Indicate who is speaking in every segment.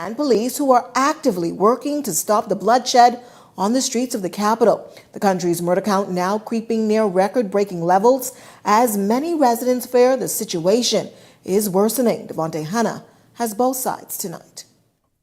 Speaker 1: and police who are actively working to stop the bloodshed on the streets of the capital. The country's murder count now creeping near record-breaking levels as many residents fear the situation is worsening. Devontae Hanna has both sides tonight.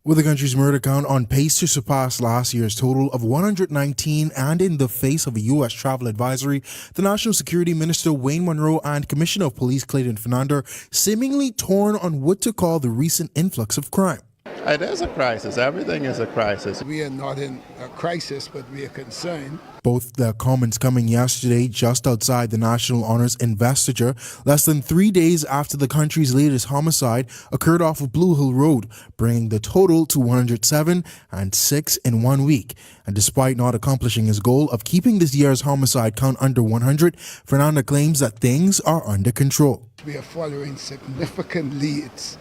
Speaker 2: With the country's murder count on pace to surpass last year's total of 119 and in the face of a U.S. travel advisory, the National Security Minister Wayne Monroe and Commissioner of Police Clayton Fernando seemingly torn on what to call the recent influx of crime.
Speaker 3: It is a crisis. Everything is a crisis.
Speaker 4: We are not in a crisis, but we are concerned.
Speaker 2: Both their comments coming yesterday just outside the National Honors Investiture, less than 3 days after the country's latest homicide occurred off of Blue Hill Road, bringing the total to 107 and 6 in 1 week. And despite not accomplishing his goal of keeping this year's homicide count under 100, Fernando claims that things are under control.
Speaker 4: We are following significant leads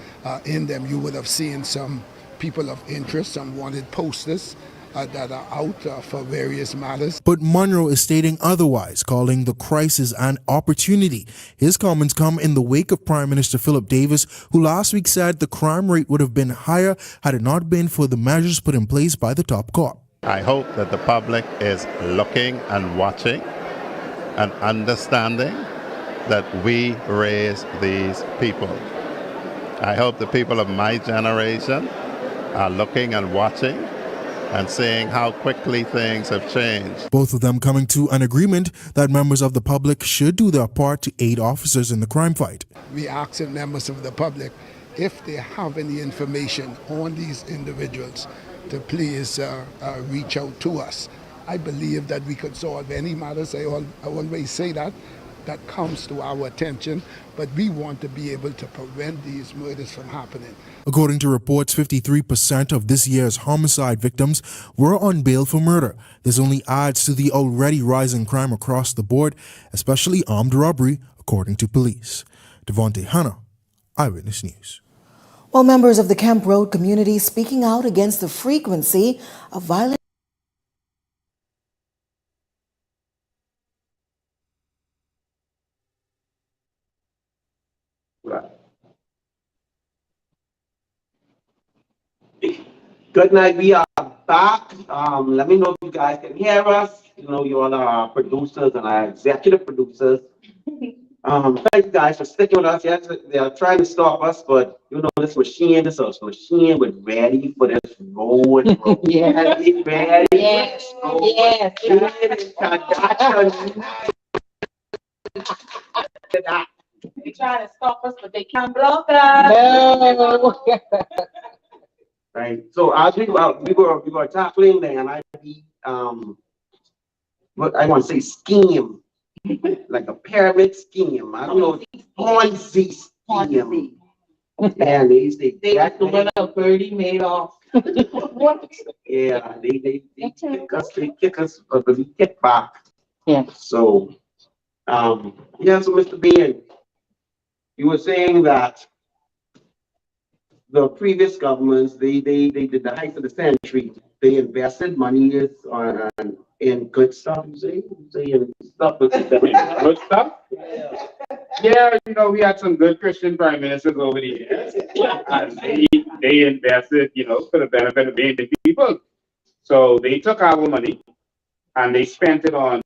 Speaker 4: in them. You would have seen some people of interest, some wanted posters that are out for various matters.
Speaker 2: But Monroe is stating otherwise, calling the crisis an opportunity. His comments come in the wake of Prime Minister Philip Davis, who last week said the crime rate would have been higher had it not been for the measures put in place by the top court.
Speaker 3: I hope that the public is looking and watching and understanding that we raise these people. I hope the people of my generation are looking and watching and seeing how quickly things have changed.
Speaker 2: Both of them coming to an agreement that members of the public should do their part to aid officers in the crime fight.
Speaker 4: We ask members of the public if they have any information on these individuals to please reach out to us. I believe that we could solve any matters. I always say that comes to our attention, but we want to be able to prevent these murders from happening.
Speaker 2: According to reports, 53% of this year's homicide victims were on bail for murder. This only adds to the already rising crime across the board, especially armed robbery, according to police. Devontae Hanna, Eyewitness News.
Speaker 1: While members of the Kemp Road community speaking out against the frequency of violent
Speaker 5: Good night. We are back. Let me know if you guys can hear us. You know, you all are our producers and our executive producers. Thank you guys for sticking with us. Yes, they are trying to stop us, but you know, this machine was ready for this road.
Speaker 6: Yeah.
Speaker 5: It's ready.
Speaker 6: Yes. Yes.
Speaker 7: They trying to stop us, but they can't block us.
Speaker 6: No.
Speaker 5: Right. So as we were tackling the NIB, what I want to say scheme, like a pyramid scheme. I don't know, Ponzi scheme. And
Speaker 7: They got the one up Birdie made off.
Speaker 5: yeah, they kick us, but we kick back.
Speaker 6: Yeah.
Speaker 5: So, yeah. So Mr. Bain, you were saying that the previous governments, they did the height of the century. They invested money in good stuff. You say in stuff.
Speaker 8: Good stuff? Yeah, you know, we had some good Christian prime ministers over the years. And they invested, you know, for the benefit of the people. So they took our money and they spent it on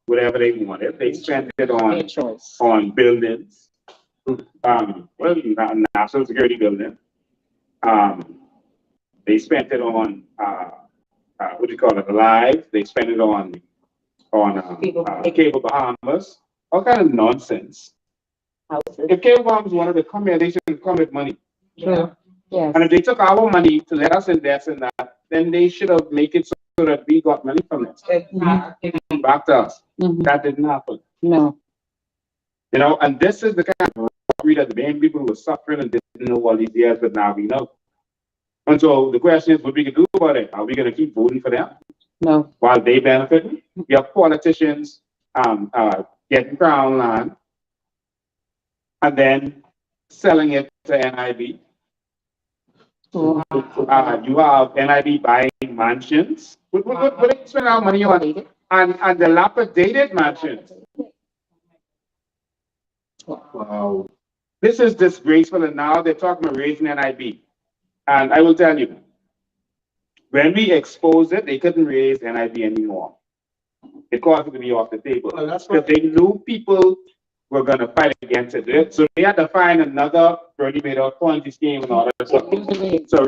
Speaker 8: whatever they wanted. They spent it on buildings. National security building. They spent it on what do you call it? Live. They spent it on Cable Bahamas. All kind of nonsense. If Cable Bahamas wanted to come here, they should come with money.
Speaker 6: True. Yes.
Speaker 8: And if they took our money to let us invest in that, then they should have made it so that we got money from it. Back to us. That didn't happen.
Speaker 6: No.
Speaker 8: You know, and this is the kind of robbery that the Bain people were suffering and didn't know all these years, but now we know. And so the question is, what we can do about it? Are we going to keep voting for them?
Speaker 6: No.
Speaker 8: While they benefit? We have politicians getting crown land and then selling it to NIB. You have NIB buying mansions. What do they spend our money on? And dilapidated mansions. Wow. This is disgraceful, and now they're talking about raising NIB. And I will tell you, when we exposed it, they couldn't raise NIB anymore. It caused it to be off the table.
Speaker 5: Well, that's
Speaker 8: Because they knew people were going to fight against it. So they had to find another Bernie Madoff Ponzi scheme in order to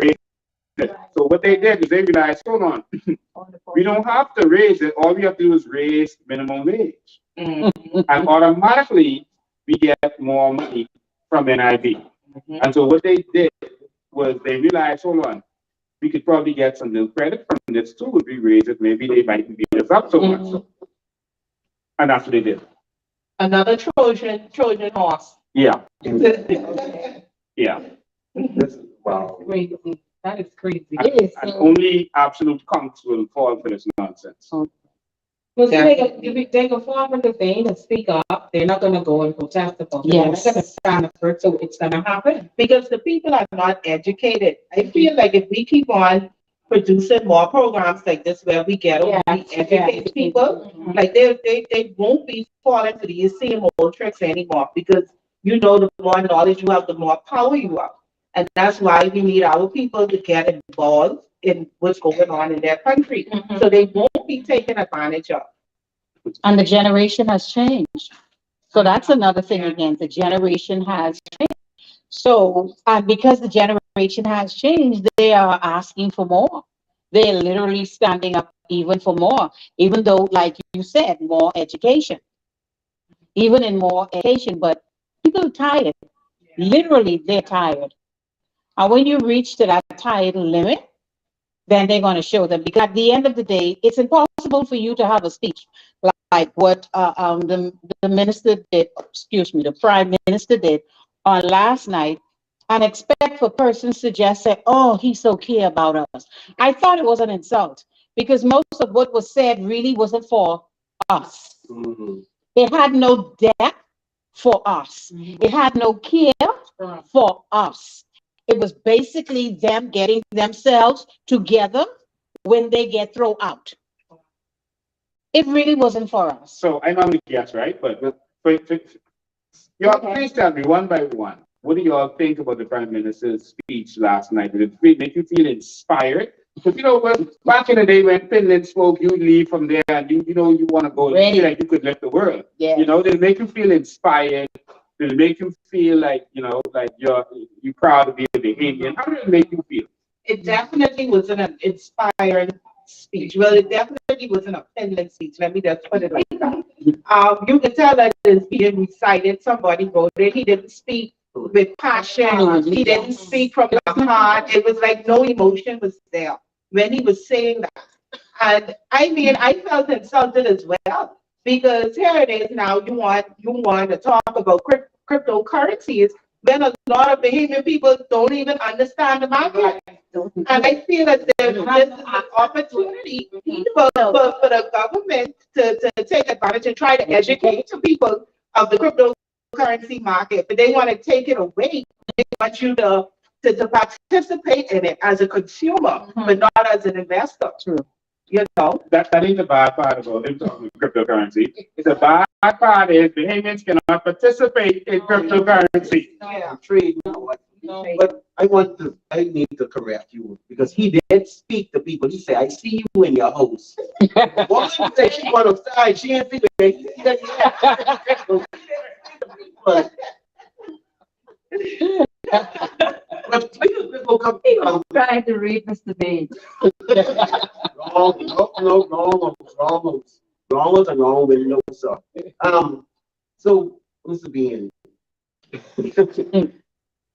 Speaker 8: raise it. So what they did is they realized, hold on, we don't have to raise it. All we have to do is raise minimum wage. And automatically, we get more money from NIB. And so what they did was they realized, hold on, we could probably get some new credit from this too if we raise it. Maybe they might beat us up so much. And that's what they did.
Speaker 7: Another Trojan horse.
Speaker 8: Yeah, yeah.
Speaker 5: Wow.
Speaker 7: Crazy. That is crazy.
Speaker 8: And only absolute punks will fall for this nonsense.
Speaker 7: Well, see, they go forward with the Bain and speak up. They're not gonna go and protest about it.
Speaker 6: Yes.
Speaker 7: They're not gonna stand up for it, so it's gonna happen. Because the people are not educated. I feel like if we keep on producing more programs like this where we get we educate people, like they won't be falling for these same old tricks anymore. Because you know, the more knowledge you have, the more power you have. And that's why we need our people to get involved in what's going on in their country. So they won't be taken advantage of.
Speaker 6: And the generation has changed. So that's another thing again, the generation has changed. So, and because the generation has changed, they are asking for more. They're literally standing up even for more, even though, like you said, more education, even in more education, but people are tired. Literally, they're tired. And when you reach to that tired limit, then they're going to show them, because at the end of the day, it's impossible for you to have a speech like what the minister did, excuse me, the prime minister did on last night, and expect for persons to just say, oh, he so care about us. I thought it was an insult, because most of what was said really wasn't for us. It had no depth for us. It had no care for us. It was basically them getting themselves together when they get thrown out. It really wasn't for us.
Speaker 8: So I normally guess, right? But y'all, please tell me one by one, what do y'all think about the Prime Minister's speech last night? Did it make you feel inspired? Because you know, back in the day when Finland spoke, you leave from there and you want to go, you feel like you could lift the world.
Speaker 6: Yes.
Speaker 8: You know, did it make you feel inspired? Did it make you feel like, like you're proud to be a Bahamian? How did it make you feel?
Speaker 7: It definitely was an inspiring speech. Well, it definitely was an Finland speech. Let me just put it like that. You can tell that it's being recited. Somebody wrote it. He didn't speak with passion. He didn't speak from the heart. It was like no emotion was there when he was saying that. And I mean, I felt insulted as well, because here it is now. You want to talk about cryptocurrencies when a lot of Bahamian people don't even understand the market. And I feel that this is an opportunity for the government to take advantage and try to educate the people of the cryptocurrency market, but they want to take it away. They want you to participate in it as a consumer, but not as an investor.
Speaker 6: True.
Speaker 7: You know?
Speaker 8: That ain't the bad part about cryptocurrency. The bad part is Bahamians cannot participate in cryptocurrency.
Speaker 7: Yeah.
Speaker 5: Trade now. But I need to correct you, because he did speak to people. He said, I see you in your house. One day she went outside, she didn't think but people come
Speaker 6: Trying to read Mr. Bain.
Speaker 5: wrong was a wrong window, sir. So Mr. Bean,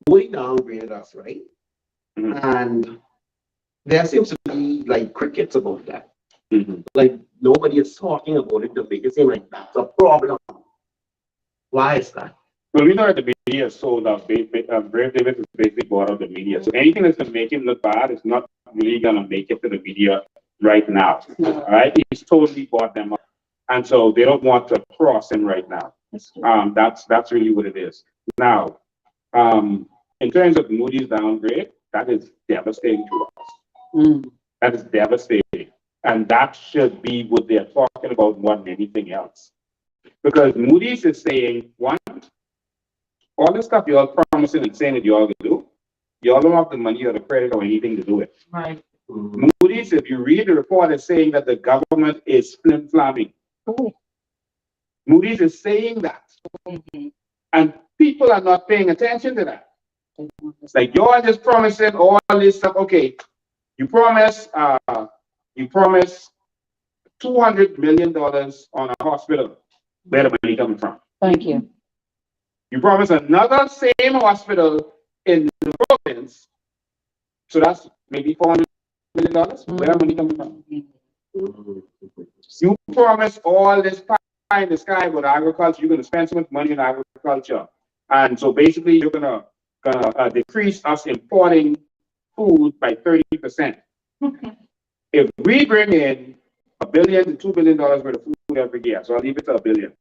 Speaker 5: we downgraded us, right? And there seems to be like crickets about that. Like nobody is talking about it to make it seem like that's a problem. Why is that?
Speaker 8: Well, we know that the media is sold out. Brave David is basically bought out the media. So anything that's going to make him look bad is not really going to make it to the media right now. All right? He's totally bought them up. And so they don't want to cross him right now. That's really what it is. Now, in terms of Moody's downgrade, that is devastating to us. That is devastating. And that should be what they're talking about more than anything else. Because Moody's is saying, one, all the stuff you're promising and saying that you're going to do, y'all don't have the money or the credit or anything to do it.
Speaker 6: Right.
Speaker 8: Moody's, if you read the report, is saying that the government is flim-flamming.
Speaker 6: Oh.
Speaker 8: Moody's is saying that. And people are not paying attention to that. It's like you're just promising all this stuff. Okay, you promise $200 million on a hospital. Where the money coming from?
Speaker 6: Thank you.
Speaker 8: You promise another same hospital in the province. So that's maybe $400 million. Where the money coming from? You promise all this pie in the sky with agriculture. You're going to spend so much money in agriculture, and so basically you're gonna decrease us importing food by 30%. If we bring in $1 billion to $2 billion worth of food every year, so I'll leave it to $1 billion.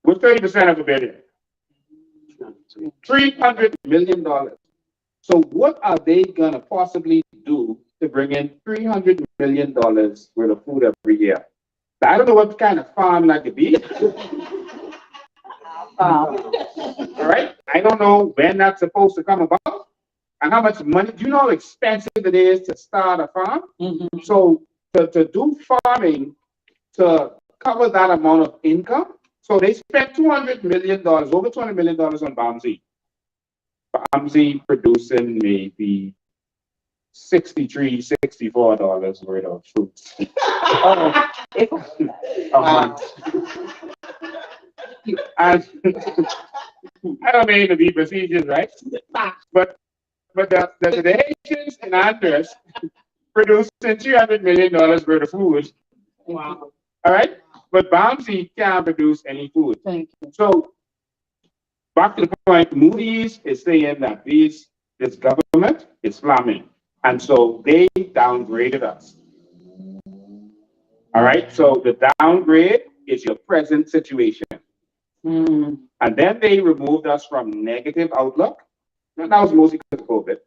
Speaker 8: What's 30% of $1 billion? $300 million. So what are they gonna possibly do to bring in $300 million worth of food every year? I don't know what kind of farm that could be. All right, I don't know when that's supposed to come about and how much money. Do you know how expensive it is to start a farm? So to do farming to cover that amount of income, so they spent $200 million, over $200 million on Bouncy. Bouncy producing maybe $63, $64 worth of fruits. A month. And I don't mean to be facetious, right? But the Haitians and Andres producing $300 million worth of food.
Speaker 6: Wow.
Speaker 8: All right, but Bouncy can't produce any food.
Speaker 6: Thank you.
Speaker 8: So back to the point, Moody's is saying that this government is flamming, and so they downgraded us. All right, so the downgrade is your present situation. And then they removed us from negative outlook, and that was mostly because of COVID,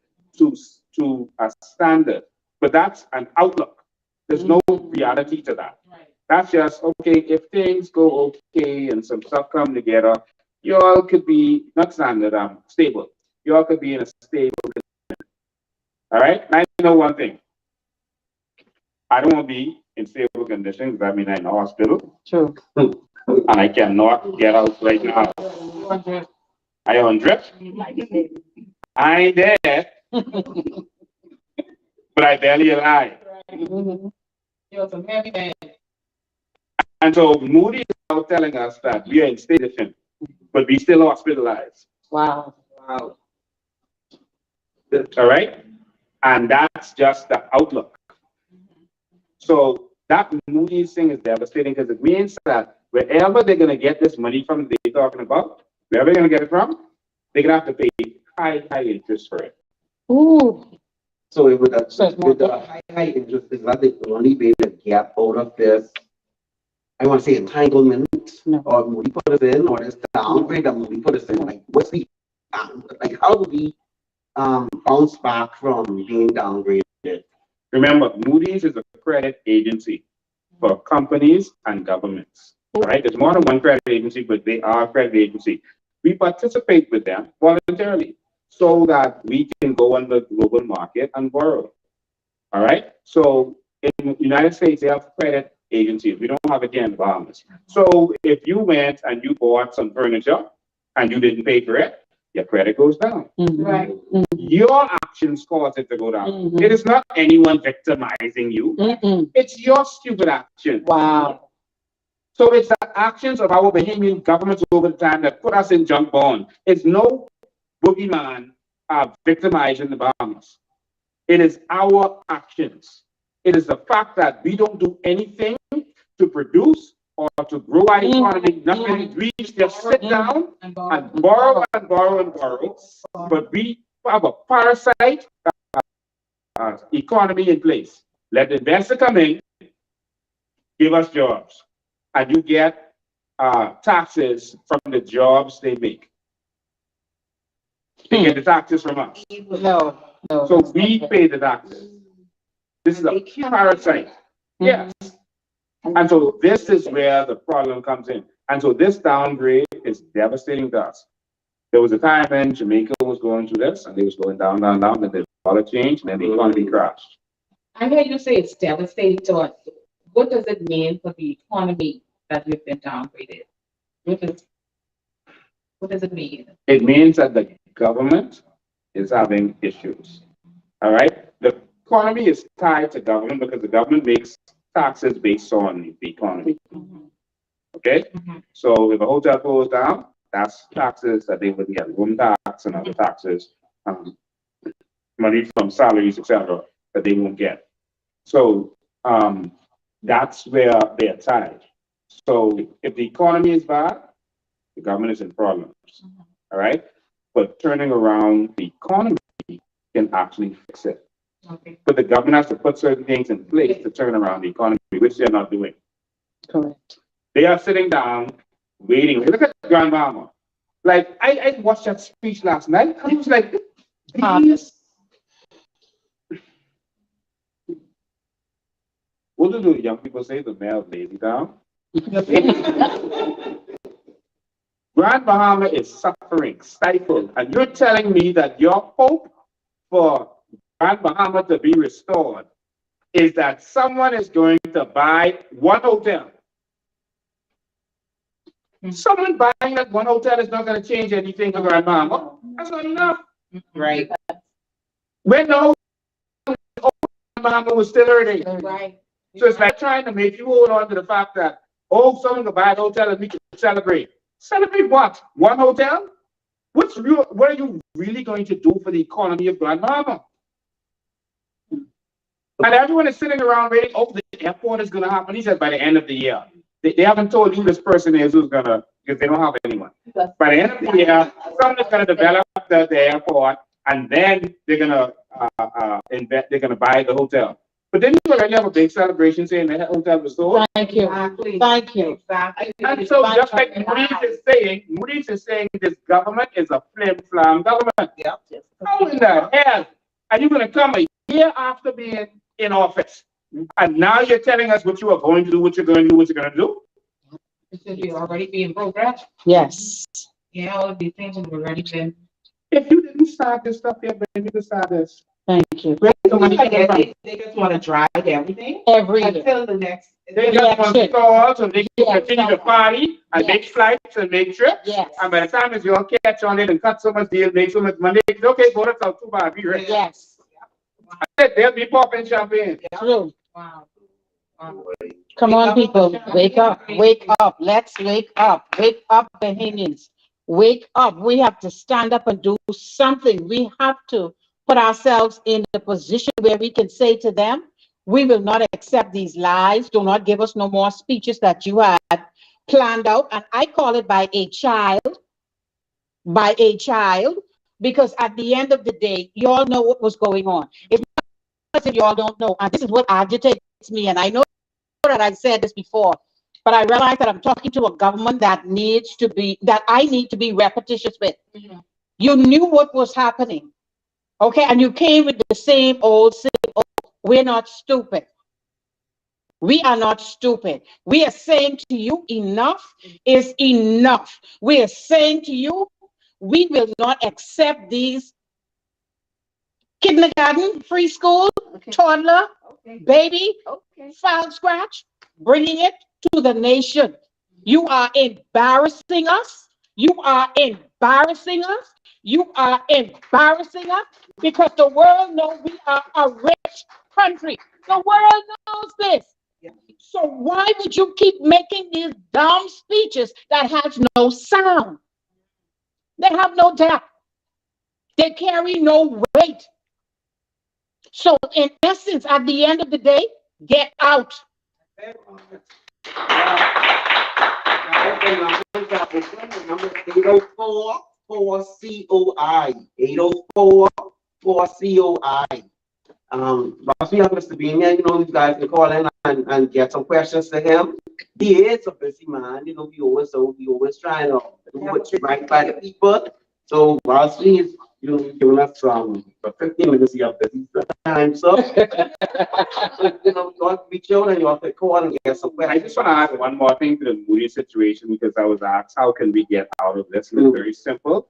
Speaker 8: to a standard. But that's an outlook. There's no reality to that. That's just, okay, if things go okay and some stuff come together, you all could be, not standard, stable. You all could be in a stable condition. All right, and I know one thing. I don't want to be in stable conditions because I mean I'm in the hospital.
Speaker 6: True.
Speaker 8: And I cannot get out right now. I on drip. I ain't there. But I barely alive. And so Moody is now telling us that we are in station, but we still hospitalized.
Speaker 6: Wow.
Speaker 8: All right? And that's just the outlook. So that Moody's thing is devastating because it means that wherever they're going to get this money from they're talking about, wherever they're going to get it from, they're going to have to pay high interest for it.
Speaker 6: Ooh.
Speaker 5: So with the high interest, is that the only way to get out of this, I want to say entanglement, or Moody put us in, or this downgrade that Moody put us in? Like, what's the, like, how do we bounce back from being downgraded?
Speaker 8: Remember, Moody's is a credit agency for companies and governments. All right, there's more than one credit agency, but they are a credit agency. We participate with them voluntarily so that we can go on the global market and borrow. All right, so in the United States, they have credit agencies. We don't have it here in the Bahamas. So if you went and you bought some furniture and you didn't pay for it, your credit goes down.
Speaker 6: Right.
Speaker 8: Your actions cause it to go down. It is not anyone victimizing you. It's your stupid action.
Speaker 6: Wow.
Speaker 8: So it's the actions of our Bahamian governments over the time that put us in junk bond. It's no boogeyman victimizing the Bahamas. It is our actions. It is the fact that we don't do anything to produce or to grow our economy. Nothing. We just sit down and borrow and borrow and borrow. But we have a parasite economy in place. Let the investor come in, give us jobs, and you get taxes from the jobs they make. They get the taxes from us.
Speaker 6: No.
Speaker 8: So we pay the taxes. This is a parasite. Yes. And so this is where the problem comes in. And so this downgrade is devastating to us. There was a time when Jamaica was going through this, and they was going down, down, down, and the dollar changed, and then the economy crashed.
Speaker 6: I heard you say it's devastating to us. What does it mean for the economy that we've been downgraded? What does it mean?
Speaker 8: It means that the government is having issues. All right? The economy is tied to government because the government makes taxes based on the economy. Okay? So if a hotel goes down, that's taxes that they would get, room tax and other taxes, money from salaries, etc., that they won't get. So that's where they're tied. So if the economy is bad, the government is in problems. All right? But turning around the economy can actually fix it.
Speaker 6: Okay.
Speaker 8: But the government has to put certain things in place to turn around the economy, which they're not doing.
Speaker 6: Correct.
Speaker 8: They are sitting down, waiting. Look at Grandmama. Like, I watched that speech last night, and I was like, these... What do the young people say? The mayor lazy down? Grand Bahama is suffering, stifled, and you're telling me that your hope for Grand Bahama to be restored is that someone is going to buy one hotel. Someone buying that one hotel is not going to change anything for Grand Bahama. That's not enough.
Speaker 6: Right.
Speaker 8: When the whole Grand Bahama was still hurting.
Speaker 6: Right.
Speaker 8: So it's like trying to make you hold on to the fact that, oh, someone can buy a hotel and we can celebrate. Celebrate what? One hotel? What are you really going to do for the economy of Grand Bahama? And everyone is sitting around waiting, oh, the airport is going to happen. He said by the end of the year. They haven't told who this person is who's going to, because they don't have anyone. By the end of the year, someone is going to develop the airport, and then they're going to they're going to buy the hotel. But then you already have a big celebration saying that hotel was sold.
Speaker 6: Thank you. Thank you.
Speaker 8: And so just like Moody's is saying this government is a flim-flam government.
Speaker 6: Yep.
Speaker 8: How in the hell are you going to come a year after being in office? And now you're telling us what you are going to do, what you're going to do, what you're going to do?
Speaker 7: It should be already being progressed.
Speaker 6: Yes.
Speaker 7: Yeah, all of these things have already been.
Speaker 8: If you didn't start this stuff yet, then you can start this.
Speaker 6: Thank you.
Speaker 7: They just want to drive everything
Speaker 6: Every year.
Speaker 7: until the next.
Speaker 8: They just want to stall so they can continue to party and make flights and make trips.
Speaker 6: Yes.
Speaker 8: And by the time it's your catch on it and cut so much deal, make so much money, it's okay, go to South Cuba, be ready.
Speaker 6: Yes.
Speaker 8: They'll be popping champagne.
Speaker 6: True.
Speaker 7: Wow.
Speaker 6: Come on, people, wake up, wake up. Let's wake up, Bahamians. Wake up. We have to stand up and do something. We have to put ourselves in the position where we can say to them, we will not accept these lies. Do not give us no more speeches that you had planned out. And I call it by a child, because at the end of the day, you all know what was going on. If you all don't know, and this is what agitates me, and I know that I said this before, but I realize that I'm talking to a government that I need to be repetitious with. Mm-hmm. You knew what was happening, okay? And you came with the same old, we're not stupid. We are not stupid. We are saying to you, enough is enough. We are saying to you, we will not accept these kindergarten, preschool, toddler, baby, child scratch, bringing it to the nation. You are embarrassing us. You are embarrassing us. You are embarrassing us because the world knows we are a rich country. The world knows this. So why would you keep making these dumb speeches that have no sound? They have no depth. They carry no weight. So in essence, at the end of the day, get out.
Speaker 5: 804-4COI. 804-4COI. Last week, Mr. Bain, you know, these guys can call in and get some questions to him. He is a busy man, you know, we always trying to do what's right by the people. So last week, You've given us for 15 minutes of your busy time, so. You want to reach out and you want to call and get some
Speaker 8: I just want to add one more thing to the Moody situation because I was asked, how can we get out of this? It's very simple.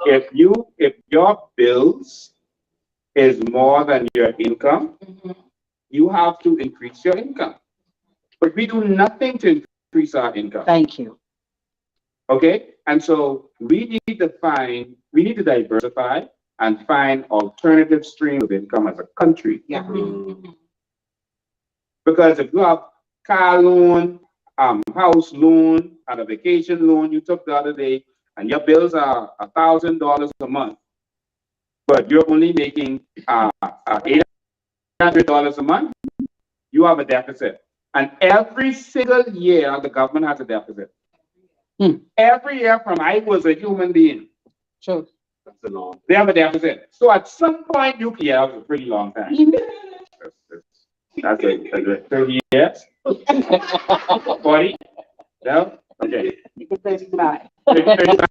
Speaker 8: If your bills is more than your income, you have to increase your income. But we do nothing to increase our income.
Speaker 6: Thank you.
Speaker 8: Okay? And so we need to diversify and find alternative streams of income as a country.
Speaker 7: Yeah.
Speaker 8: Because if you have car loan, house loan, and a vacation loan you took the other day, and your bills are $1,000 a month, but you're only making $800 a month, you have a deficit. And every single year, the government has a deficit. Every year from I was a human being.
Speaker 6: Sure.
Speaker 5: That's the norm.
Speaker 8: They have a deficit. So at some point, that was a pretty long time. That's a 30 years. 40? No? Okay.
Speaker 6: 35.
Speaker 8: 35.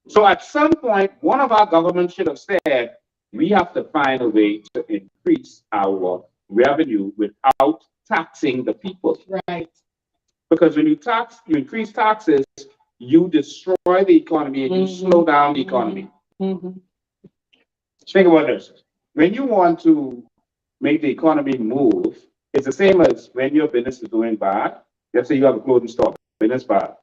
Speaker 8: So at some point, one of our governments should have said, we have to find a way to increase our revenue without taxing the people.
Speaker 7: Right.
Speaker 8: Because when you increase taxes, you destroy the economy and you slow down the economy. Think about this. When you want to make the economy move, it's the same as when your business is doing bad. Let's say you have a clothing store, business bad.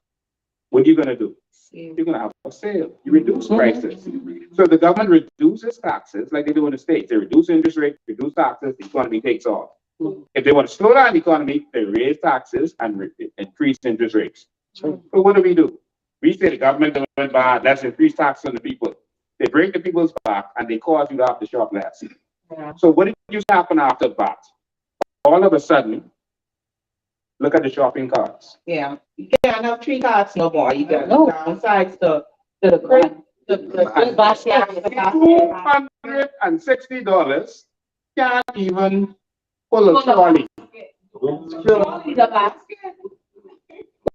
Speaker 8: What are you going to do? You're going to have a sale. You reduce prices. So the government reduces taxes like they do in the States. They reduce interest rates, reduce taxes, the economy takes off. If they want to slow down the economy, they raise taxes and increase interest rates. So what do? We say the government doing bad, let's increase taxes on the people. They break the people's back and they cause you to have to shop less.
Speaker 7: Yeah.
Speaker 8: So what did just happen after that? All of a sudden, look at the shopping carts.
Speaker 7: Yeah. You can't have 3 carts no more. You got downsides to the crate. The basket.
Speaker 8: $260 can't even pull a trolley.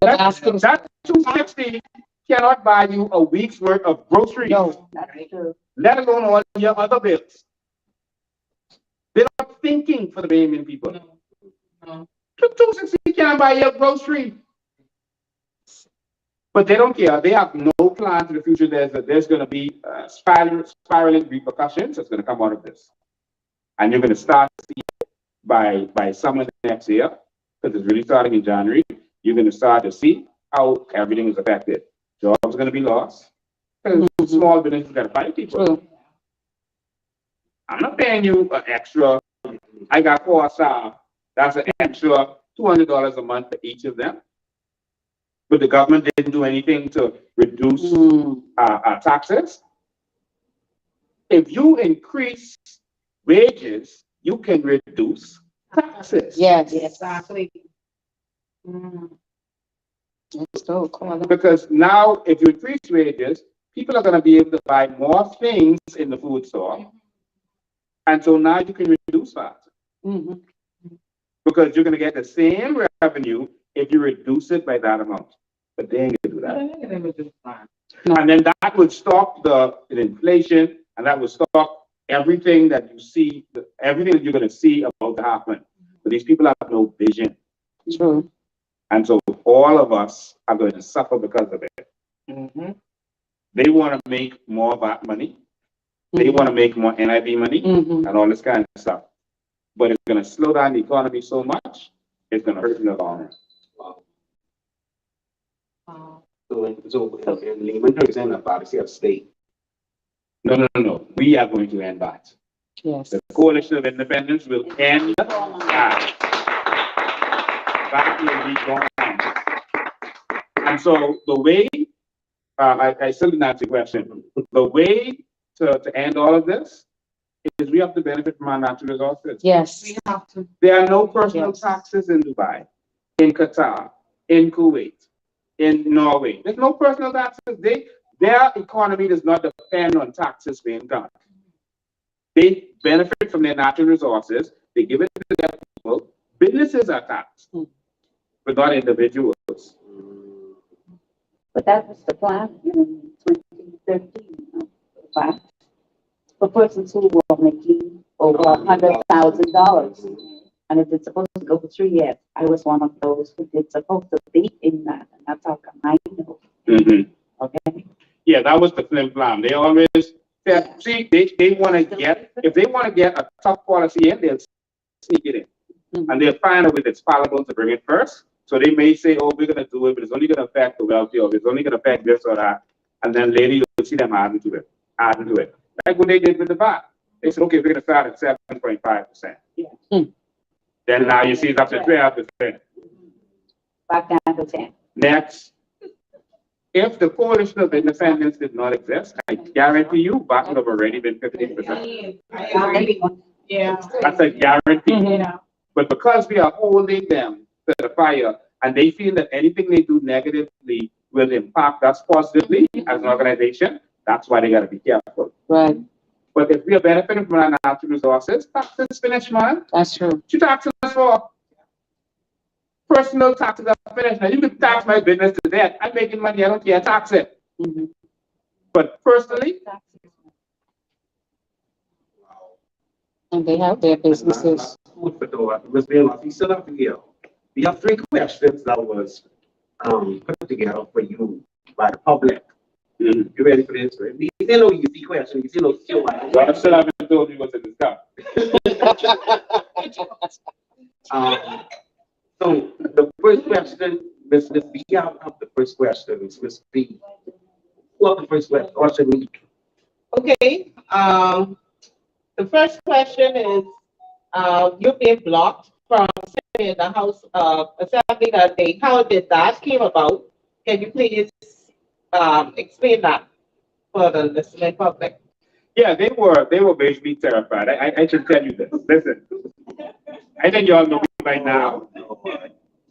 Speaker 8: That $260 cannot buy you a week's worth of groceries.
Speaker 6: No, that's true.
Speaker 8: Let alone all your other bills. They're not thinking for the Bain people.
Speaker 7: No.
Speaker 8: $260 can't buy your grocery. But they don't care. They have no plan for the future. There's going to be spiraling repercussions that's going to come out of this. And you're going to start to see it by summer next year, because it's really starting in January. You're going to start to see how everything is affected. Jobs are going to be lost. Because small businesses got to find people. I'm not paying you an extra. I got 4 staff. That's an extra $200 a month for each of them. But the government didn't do anything to reduce taxes. If you increase wages, you can reduce taxes.
Speaker 6: Yes.
Speaker 7: Exactly.
Speaker 8: Because now, if you increase wages, people are going to be able to buy more things in the food store. And so now you can reduce that. Because you're going to get the same revenue if you reduce it by that amount. But they ain't going to do that. And then that would stop the inflation, and that would stop everything that you see, everything that you're going to see about to happen. But these people have no vision.
Speaker 6: True.
Speaker 8: And so all of us are going to suffer because of it. They want to make more VAT money. They want to make more NIB money and all this kind of stuff. But it's going to slow down the economy so much, it's going to hurt in the long run.
Speaker 5: So in Lehman represent a policy of state.
Speaker 8: No. We are going to end that.
Speaker 6: Yes.
Speaker 8: The Coalition of Independence will end that. That will be gone. And so the way, I still didn't answer the question. The way to end all of this is we have to benefit from our natural resources.
Speaker 6: Yes.
Speaker 7: We have to.
Speaker 8: There are no personal taxes in Dubai, in Qatar, in Kuwait, in Norway. There's no personal taxes. Their economy does not depend on taxes for income. They benefit from their natural resources. They give it to their people. Businesses are taxed, but not individuals.
Speaker 6: But that was the plan in 2013. fact, for persons who were making over $100,000. And if it's supposed to go for 3 years, I was one of those who did supposed to be in that, and that's how come I know. Okay?
Speaker 8: Yeah, that was the flim flam. They always see they want to get, if they want to get a top policy in, they'll sneak it in. And they'll find out if it's palatable to bring it first. So they may say, oh, we're going to do it, but it's only going to affect the wealthy, or it's only going to affect this or that. And then later you'll see them adding to it. Like what they did with the VAT. They said, okay, we're going to start at 7.5%.
Speaker 6: Yeah.
Speaker 8: Then now you see it's up to 12%.
Speaker 6: Back down to 10.
Speaker 8: Next, if the coalition of independents did not exist, I guarantee you, VAT would have already been 15%.
Speaker 7: I agree. Yeah.
Speaker 8: That's a guarantee.
Speaker 7: Yeah.
Speaker 8: But because we are holding them to the fire, and they feel that anything they do negatively will impact us positively as an organization, that's why they got to be careful.
Speaker 6: Right.
Speaker 8: But if we are benefiting from our natural resources, taxes finish, man.
Speaker 6: That's true.
Speaker 8: You taxes for personal taxes are finished. Now you can tax my business to death. I'm making money, I don't care, tax it. But personally,
Speaker 6: And they have their businesses.
Speaker 5: Food for thought. Ms. Bain, you still have to hear. We have 3 questions that was put together for you by the public. You ready for this? These are no easy questions. These are no easy ones.
Speaker 8: I still haven't told you what's in the stuff.
Speaker 5: So the first question, Ms. B, have the first question. Ms. B, what the first question mean?
Speaker 7: Okay, the first question is, you've been blocked from sitting in the House Assembly that day. How did that came about? Can you please explain that for the listening public?
Speaker 8: Yeah, they were basically terrified. I should tell you this. Listen, I think you all know me by now.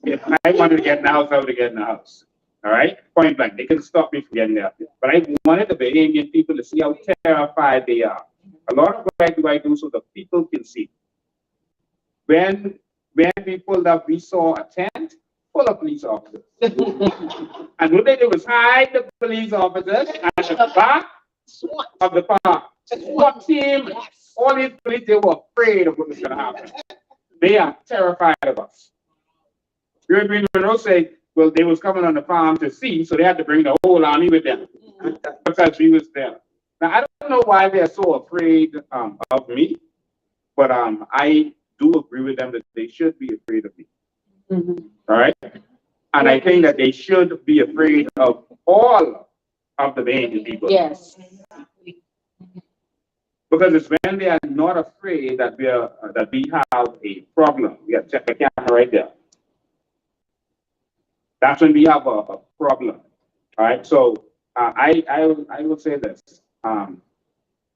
Speaker 8: If I wanted to get in the house, I would have get in the house. All right? Point blank. They couldn't stop me from getting out there. But I wanted the Bahamian people to see how terrified they are. A lot of what I do so the people can see. When we pulled up, we saw a tent full of police officers. And what they did was hide the police officers at the back of the park. SWAT team, all these police, they were afraid of what was going to happen. They are terrified of us. European Monroe said, well, they was coming on the farm to see, so they had to bring the whole army with them because we was there. Now, I don't know why they're so afraid of me, but I do agree with them that they should be afraid of me. All right? And I think that they should be afraid of all of the Bahamian people.
Speaker 6: Yes.
Speaker 8: Because it's when they are not afraid that we have a problem. We have check the camera right there. That's when we have a problem. All right. So I will say this.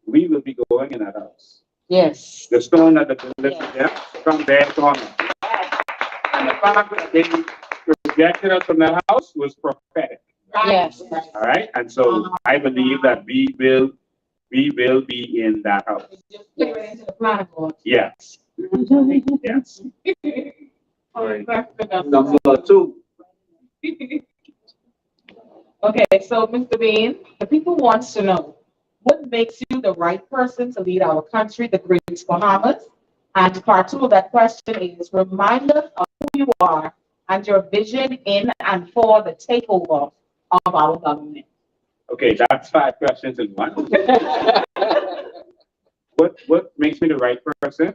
Speaker 8: We will be going in that house.
Speaker 6: Yes.
Speaker 8: The stone that the building is there from their corner. And the fact that they rejected us from that house was prophetic.
Speaker 6: Yes.
Speaker 8: All right. And so I believe that we will be in that house. Yes. Yes.
Speaker 5: Number 2.
Speaker 7: Okay, so Mr. Bain, the people wants to know what makes you the right person to lead our country, the Great Bahamas. And part 2 of that question is remind us of who you are and your vision in and for the takeover of our government.
Speaker 8: Okay, that's 5 questions in one. What makes me the right person?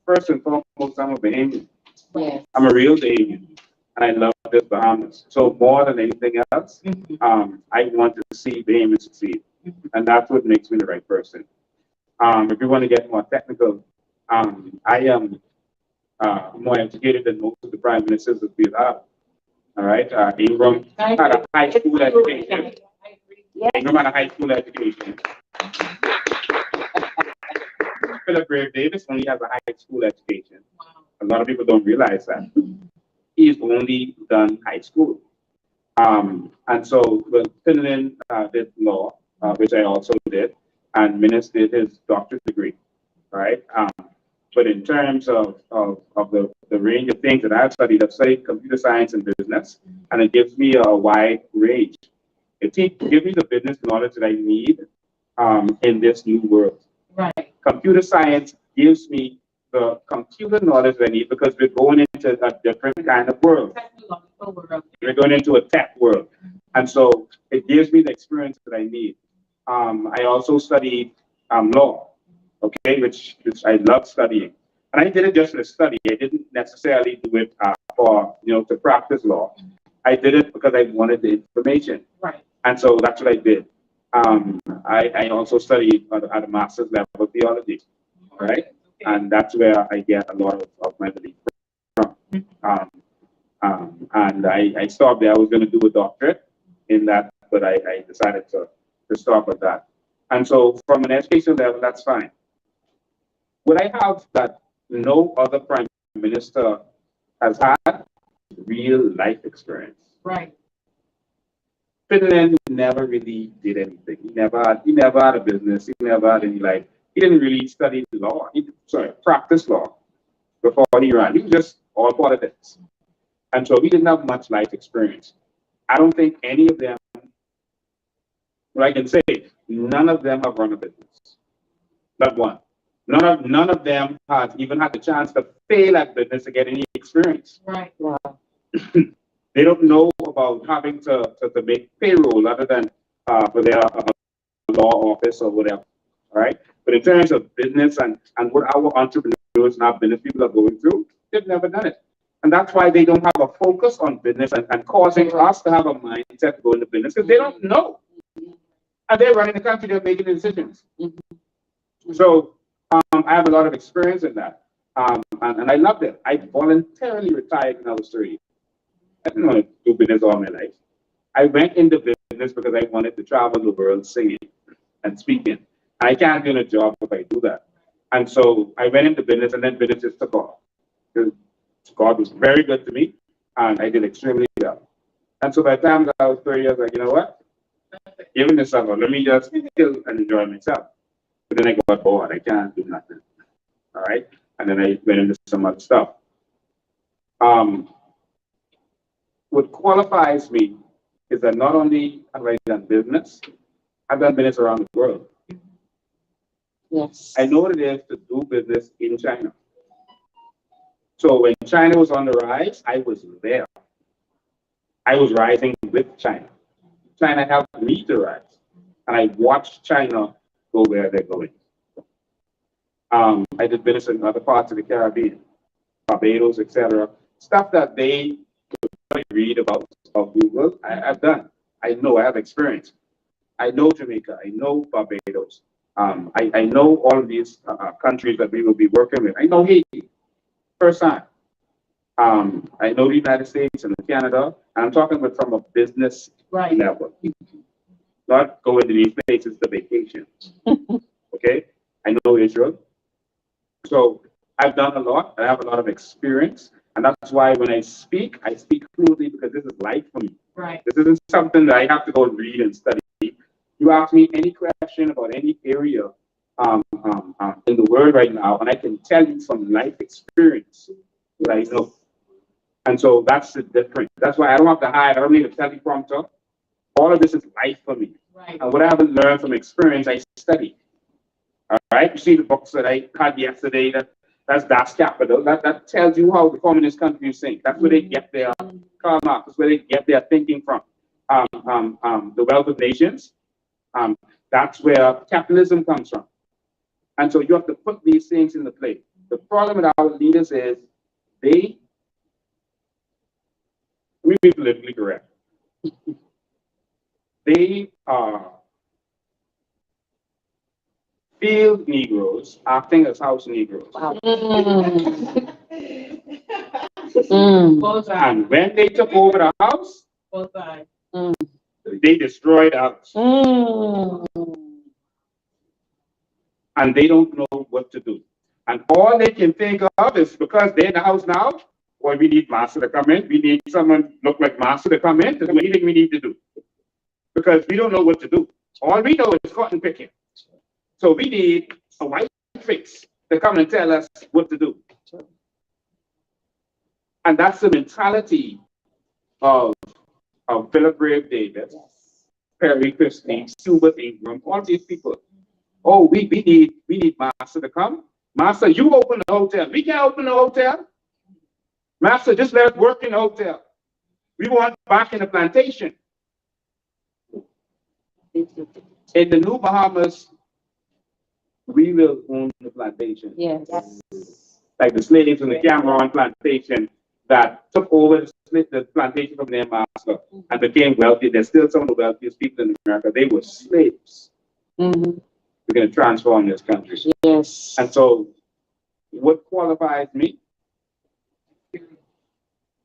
Speaker 8: First and foremost, I'm a Bahamian.
Speaker 6: Yes.
Speaker 8: I'm a real Bahamian, and I love this Bahamas. So more than anything else, I want to see Bahamians succeed, and that's what makes me the right person. If you want to get more technical, I am more educated than most of the prime ministers that we've had. All right, Ingram had a high school education. Ingram had a high school education. Philip Grave Davis only has a high school education. A lot of people don't realize that. He's only done high school. And so, well, Finland did law, which I also did, and Minnis did his doctorate degree, right? But in terms of the range of things that I've studied computer science and business, and it gives me a wide range. It gives me the business knowledge that I need in this new world.
Speaker 7: Right.
Speaker 8: Computer science gives me the computer knowledge I need because we're going into a different kind of world.
Speaker 7: Technological world.
Speaker 8: We're going into a tech world. And so it gives me the experience that I need. I also studied law, okay, which I love studying. And I did it just to study. I didn't necessarily do it for, to practice law. I did it because I wanted the information.
Speaker 7: Right.
Speaker 8: And so that's what I did. I also studied at a master's level theology, all right? Okay. And that's where I get a lot of my belief from. And I stopped there. I was going to do a doctorate in that, but I decided to stop at that. And so from an education level, that's fine. What I have that no other prime minister has had real life experience.
Speaker 7: Right.
Speaker 8: Finland never really did anything. He never had a business. He never had any life. He didn't really study law. Practice law before he ran. He was just all politics. And so he didn't have much life experience. I don't think any of them, well, I can say none of them have run a business. Not one. None of them has even had the chance to fail at business to get any experience.
Speaker 7: Right. Wow.
Speaker 8: They don't know about having to make payroll other than for their law office or whatever. All right. But in terms of business and what our entrepreneurs and our business people are going through, they've never done it. And that's why they don't have a focus on business and causing us to have a mindset to go into business because they don't know. And they're running the country, they're making the decisions. So I have a lot of experience in that. And I loved it. I voluntarily retired when I was 30. I didn't want to do business all my life. I went into business because I wanted to travel the world singing and speaking. I can't do a job if I do that. And so I went into business and then business just took off. Because God was very good to me and I did extremely well. And so by the time I was 30, I was like, you know what? Giving this up, let me just chill and enjoy myself. But then I got bored. I can't do nothing. All right. And then I went into some other stuff. What qualifies me is that not only have I done business, I've done business around the world.
Speaker 6: Yes.
Speaker 8: I know what it is to do business in China. So when China was on the rise, I was there. I was rising with China. China helped me to rise. And I watched China go where they're going. I did business in other parts of the Caribbean, Barbados, etc. Stuff that they read about Google, I've done. I know, I have experience. I know Jamaica, I know Barbados. I know all of these countries that we will be working with. I know Haiti, first time. I know the United States and Canada. And I'm talking about from a business level. Not going to these places to vacation. Okay? I know Israel. So I've done a lot. I have a lot of experience. And that's why when I speak fluently because this is life for me.
Speaker 7: Right.
Speaker 8: This isn't something that I have to go and read and study. You ask me any question about any area in the world right now, and I can tell you from life experience what I know. And so that's the difference. That's why I don't have to hide. I don't need a teleprompter. All of this is life for me.
Speaker 7: Right.
Speaker 8: And what I haven't learned from experience, I study. All right. You see the books that I had yesterday. That's Das Capital. That tells you how the communist countries think. That's where they get their Karl Marx. That's where they get their thinking from. The Wealth of Nations. That's where capitalism comes from. And so you have to put these things into play. The problem with our leaders is let me be politically correct. They are field Negroes acting as house Negroes.
Speaker 6: Wow.
Speaker 8: And when they took over the house, they destroyed the house. And they don't know what to do. And all they can think of is because they're in the house now, well, we need Master to come in. We need someone look like Master to come in to do anything we need to do. Because we don't know what to do. All we know is cotton picking. So we need a white fix to come and tell us what to do. And that's the mentality of Philip Grave Davis, Perry Christie, Hubert Ingram, all these people. oh, we need master to come. Master, you open the hotel. We can't open the hotel. Master, just let us work in the hotel. We want back in the plantation. In the New Bahamas, we will own the plantation.
Speaker 6: Yes.
Speaker 8: Like the slaves in the Cameron plantation that took over the plantation from their master and became wealthy. They're still some of the wealthiest people in America. They were slaves.
Speaker 6: Mm-hmm.
Speaker 8: We're going to transform this country.
Speaker 6: Yes.
Speaker 8: And so, what qualifies me?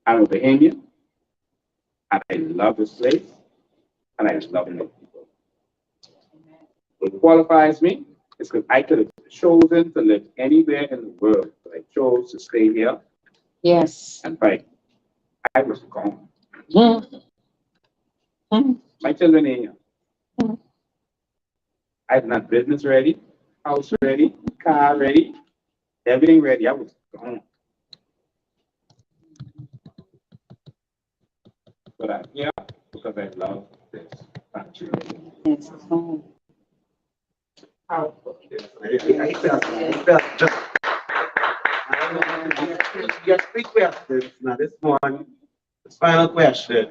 Speaker 8: I'm a Bahamian, and I love this place, and I love my people. What qualifies me is because I could have chosen to live anywhere in the world, but I chose to stay here
Speaker 6: Yes.
Speaker 8: and fight. I was gone.
Speaker 6: Mm-hmm.
Speaker 8: My children ain't here.
Speaker 6: Mm-hmm.
Speaker 8: I had not business ready, house ready, car ready, everything ready. I was gone. But I'm here because I love this country.
Speaker 6: Yes. Oh.
Speaker 5: Yes, 3 questions. Now, this one, this final question,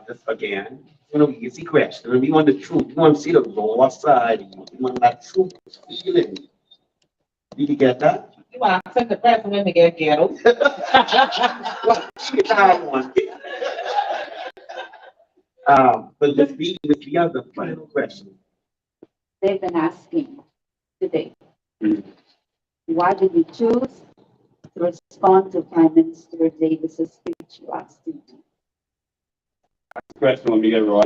Speaker 5: just again, an easy question. And we want the truth. We want to see the raw side. We want that truth feeling. Did you get that?
Speaker 7: You want to send the president to get ghetto?
Speaker 5: Well, you get that one. But let's be on the final question.
Speaker 9: They've been asking today,
Speaker 8: Mhm.
Speaker 9: why did you choose to respond to Prime Minister Davis's speech last evening?
Speaker 8: Question when we get raw.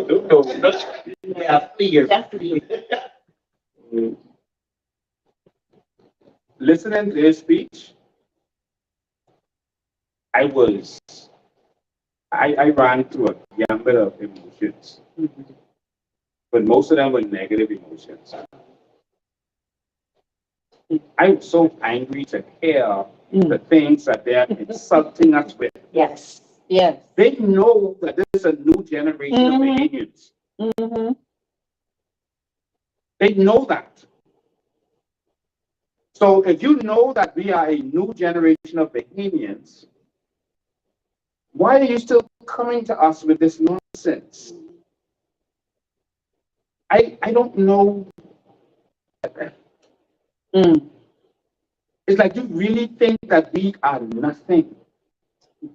Speaker 5: Yeah, fear.
Speaker 8: Listening to his speech, I ran through a gamut of emotions, but most of them were negative emotions. I was so angry to hear the things that they're insulting us with.
Speaker 6: Yes. Yes.
Speaker 8: They know that this is a new generation of Bahamians.
Speaker 6: Mm-hmm.
Speaker 8: They know that. So if you know that we are a new generation of Bahamians, why are you still coming to us with this nonsense? I don't know. It's like you really think that we are nothing.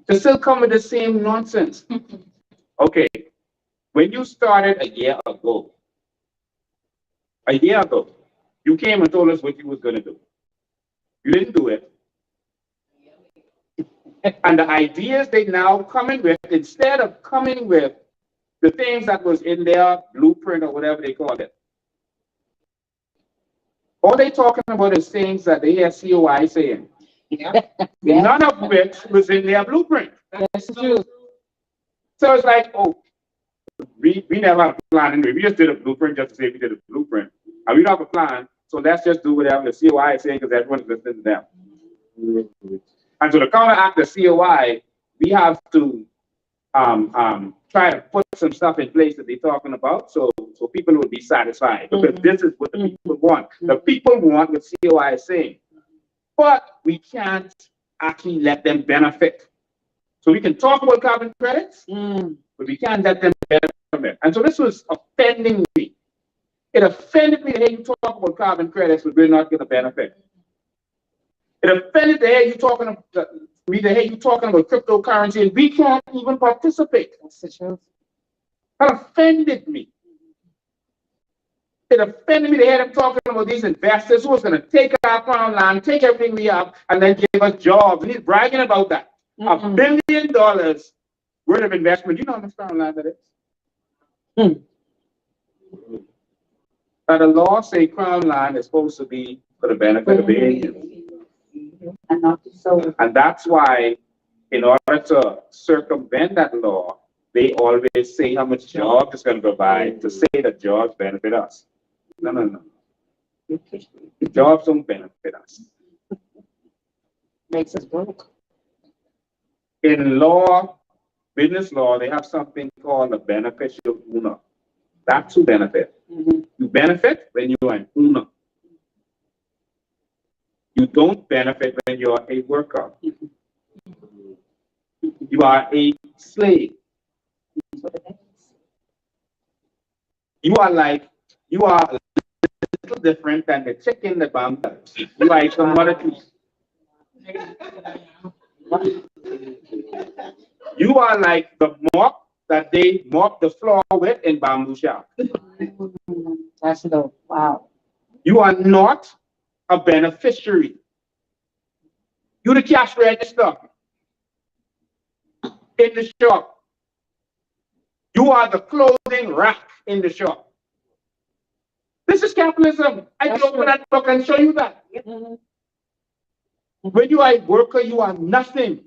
Speaker 8: To still come with the same nonsense. Okay, when you started a year ago, you came and told us what you was going to do. You didn't do it. And the ideas they now coming with, instead of coming with the things that was in their blueprint or whatever they call it, all they talking about is things that they hear COI saying.
Speaker 7: Yeah.
Speaker 8: None of which was in their blueprint.
Speaker 6: That's true.
Speaker 8: So it's like, oh, we never have a plan anyway. We just did a blueprint just to say we did a blueprint. And we don't have a plan, so let's just do whatever the COI is saying because everyone's listening to them. And so to counteract the COI, we have to try to put some stuff in place that they're talking about so people will be satisfied. Because this is what the people want. The people want what COI is saying. But we can't actually let them benefit. So we can talk about carbon credits, but we can't let them benefit. And so this was offending me. It offended me to hear you talk about carbon credits, but we're not going to benefit. It offended to hear you talking about cryptocurrency, and we can't even participate.
Speaker 6: That's the truth.
Speaker 8: That offended me. It offended me to hear them talking about these investors who was going to take our crown land, take everything we have, and then give us jobs. And he's bragging about that. $1 billion worth of investment. You know how much crown land that is? Now the law say crown land is supposed to be for the benefit of the Indians.
Speaker 9: And not so.
Speaker 8: And that's why, in order to circumvent that law, they always say how much jobs it's going to provide to say that jobs benefit us. No. Jobs don't benefit us.
Speaker 6: Makes us broke.
Speaker 8: In law, business law, they have something called a beneficial owner. That's who benefit. You benefit when you are an owner. You don't benefit when you are a worker. You are a slave. You are a little different than the chicken that bamboos. You are a commodity. You are like the mop that they mop the floor with in bamboo shop.
Speaker 6: That's low. Wow.
Speaker 8: You are not a beneficiary. You the cash register in the shop. You are the clothing rack in the shop. This is capitalism. I can open that book and show you that. When you are a worker, you are nothing.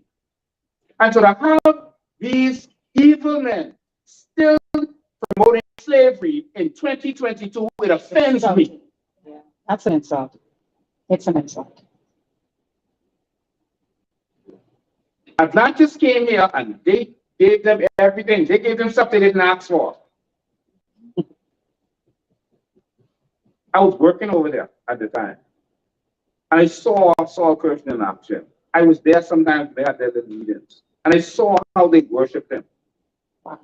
Speaker 8: And so to have these evil men still promoting slavery in 2022, it offends me.
Speaker 6: Yeah, that's an insult. It's an insult.
Speaker 8: Atlantis came here and they gave them everything. They gave them something they didn't ask for. I was working over there at the time. And I saw Saul Kirshner in action. I was there sometimes, they had their little meetings. And I saw how they worshiped him.
Speaker 6: Wow.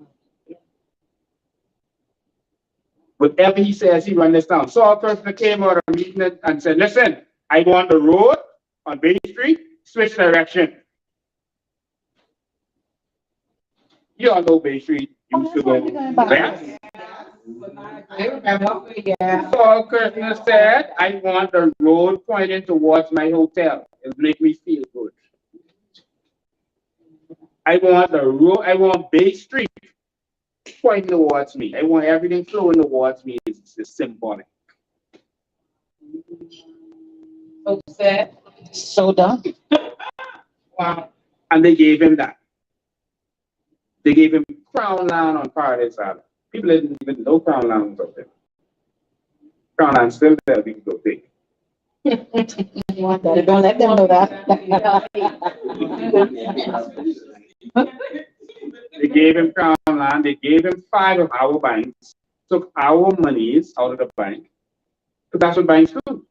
Speaker 8: Whatever he says, he run this down. Saul Kirshner came out of a meeting and said, listen, I want the road on Bain Street, switch direction. You all know Bain Street used to go west.
Speaker 7: I remember, yeah.
Speaker 8: Saul Kirshner said, I want the road pointing towards my hotel. It'll make me feel good. I want the road, I want Bay Street pointing towards me. I want everything flowing towards me. It's symbolic.
Speaker 7: So sad.
Speaker 6: So done.
Speaker 7: Wow.
Speaker 8: And they gave him that. They gave him Crown Land on Paradise Island. People didn't even know Crown Land was up there. Crown Land's still there, we can go take.
Speaker 6: Don't let them know that.
Speaker 8: They gave him Crown Land, they gave him 5 of our banks, took our monies out of the bank. Because that's what banks do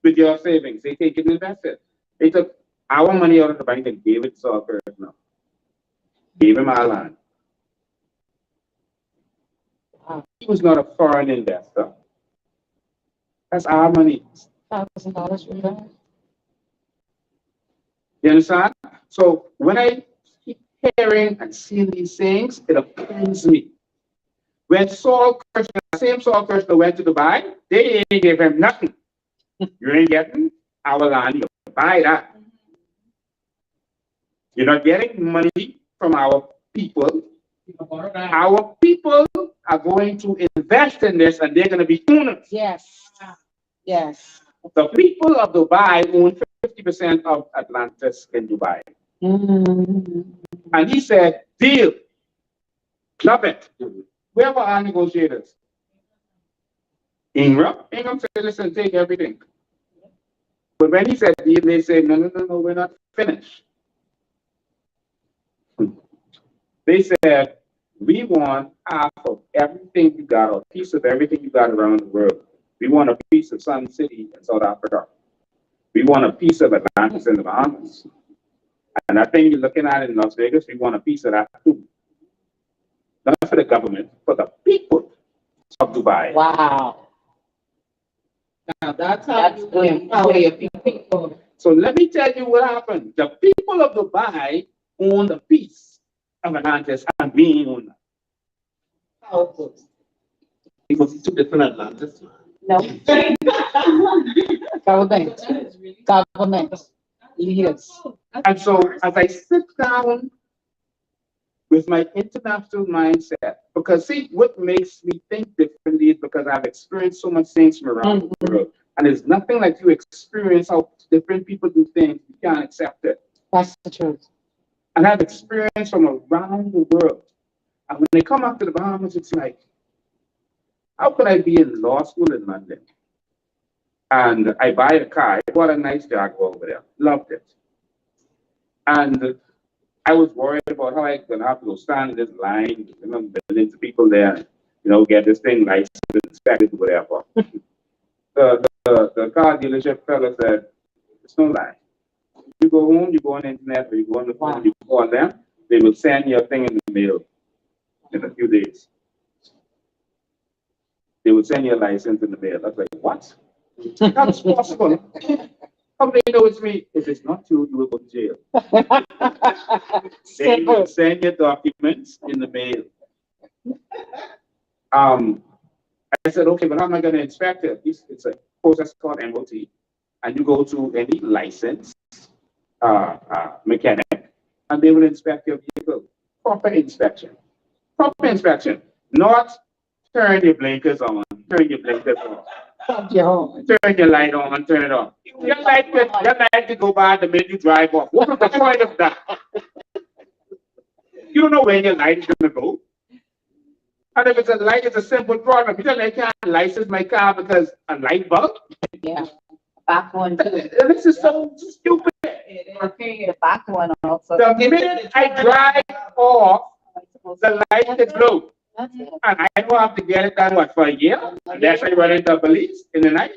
Speaker 8: with your savings. They take it and invest it. They took our money out of the bank and gave it to Saul Kirshner. Gave him our land. He was not a foreign investor. That's our money.
Speaker 6: $1,000 for that.
Speaker 8: You understand? So when I keep hearing and seeing these things, it offends me. When Saul Kirshner, the same Saul Kirshner went to Dubai, they ain't give him nothing. You ain't getting our land, you buy that. You're not getting money from our people. Our people are going to invest in this and they're going to be owners.
Speaker 6: Yes. Yes.
Speaker 8: The people of Dubai own 50% of Atlantis in Dubai. And he said, deal. Love it. Where were our negotiators? Ingram said, listen, take everything. But when he said deal, they said, no, we're not finished. They said, we want half of everything you got, or a piece of everything you got around the world. We want a piece of Sun City in South Africa. We want a piece of Atlantis in the Bahamas. And that thing you're looking at in Las Vegas, we want a piece of that too. Not for the government, for the people of Dubai.
Speaker 6: Wow.
Speaker 7: Now that's how you empower your people.
Speaker 8: So let me tell you what happened. The people of Dubai own a piece of Atlantis and we own that.
Speaker 7: Powerful.
Speaker 5: It was 2 different Atlantis.
Speaker 6: No. Government leaders.
Speaker 8: And so as I sit down with my international mindset, because see, what makes me think differently is because I've experienced so much things from around the world. And there's nothing like you experience how different people do things, you can't accept it.
Speaker 6: That's the truth.
Speaker 8: And I've experienced from around the world. And when they come up to the Bahamas, it's like, how could I be in law school in London? And I buy a car. I bought a nice Jaguar over there. Loved it. And I was worried about how I was going to have to go stand in this line, millions of people there, get this thing licensed inspected, whatever. The car dealership fella said, it's no lie. You go home, you go on the internet, or you go on the phone, you call them, they will send your thing in the mail in a few days. They would send you a license in the mail. I was like, what? That's possible. How do they know it's me? If it's not you, you will go to jail. They will send your documents in the mail. I said, okay, but how am I going to inspect it? It's a process called MOT. And you go to any licensed mechanic, and they will inspect your vehicle. Proper inspection. Proper inspection. Not turn your blinkers on, turn your blinkers off. Turn your light on, turn it off. Your light could go by the minute you drive off. What is the point of that? You don't know when your light is going to go. And if it's a light, it's a simple problem. You don't know, I can't license my car because a light bulb.
Speaker 6: Yeah. Back one too.
Speaker 8: This is so stupid.
Speaker 6: The back one also.
Speaker 8: The minute I drive off, the light is blue.
Speaker 6: That's it.
Speaker 8: And I don't have to get it done, what, for a year? And that's why I run into police in the night.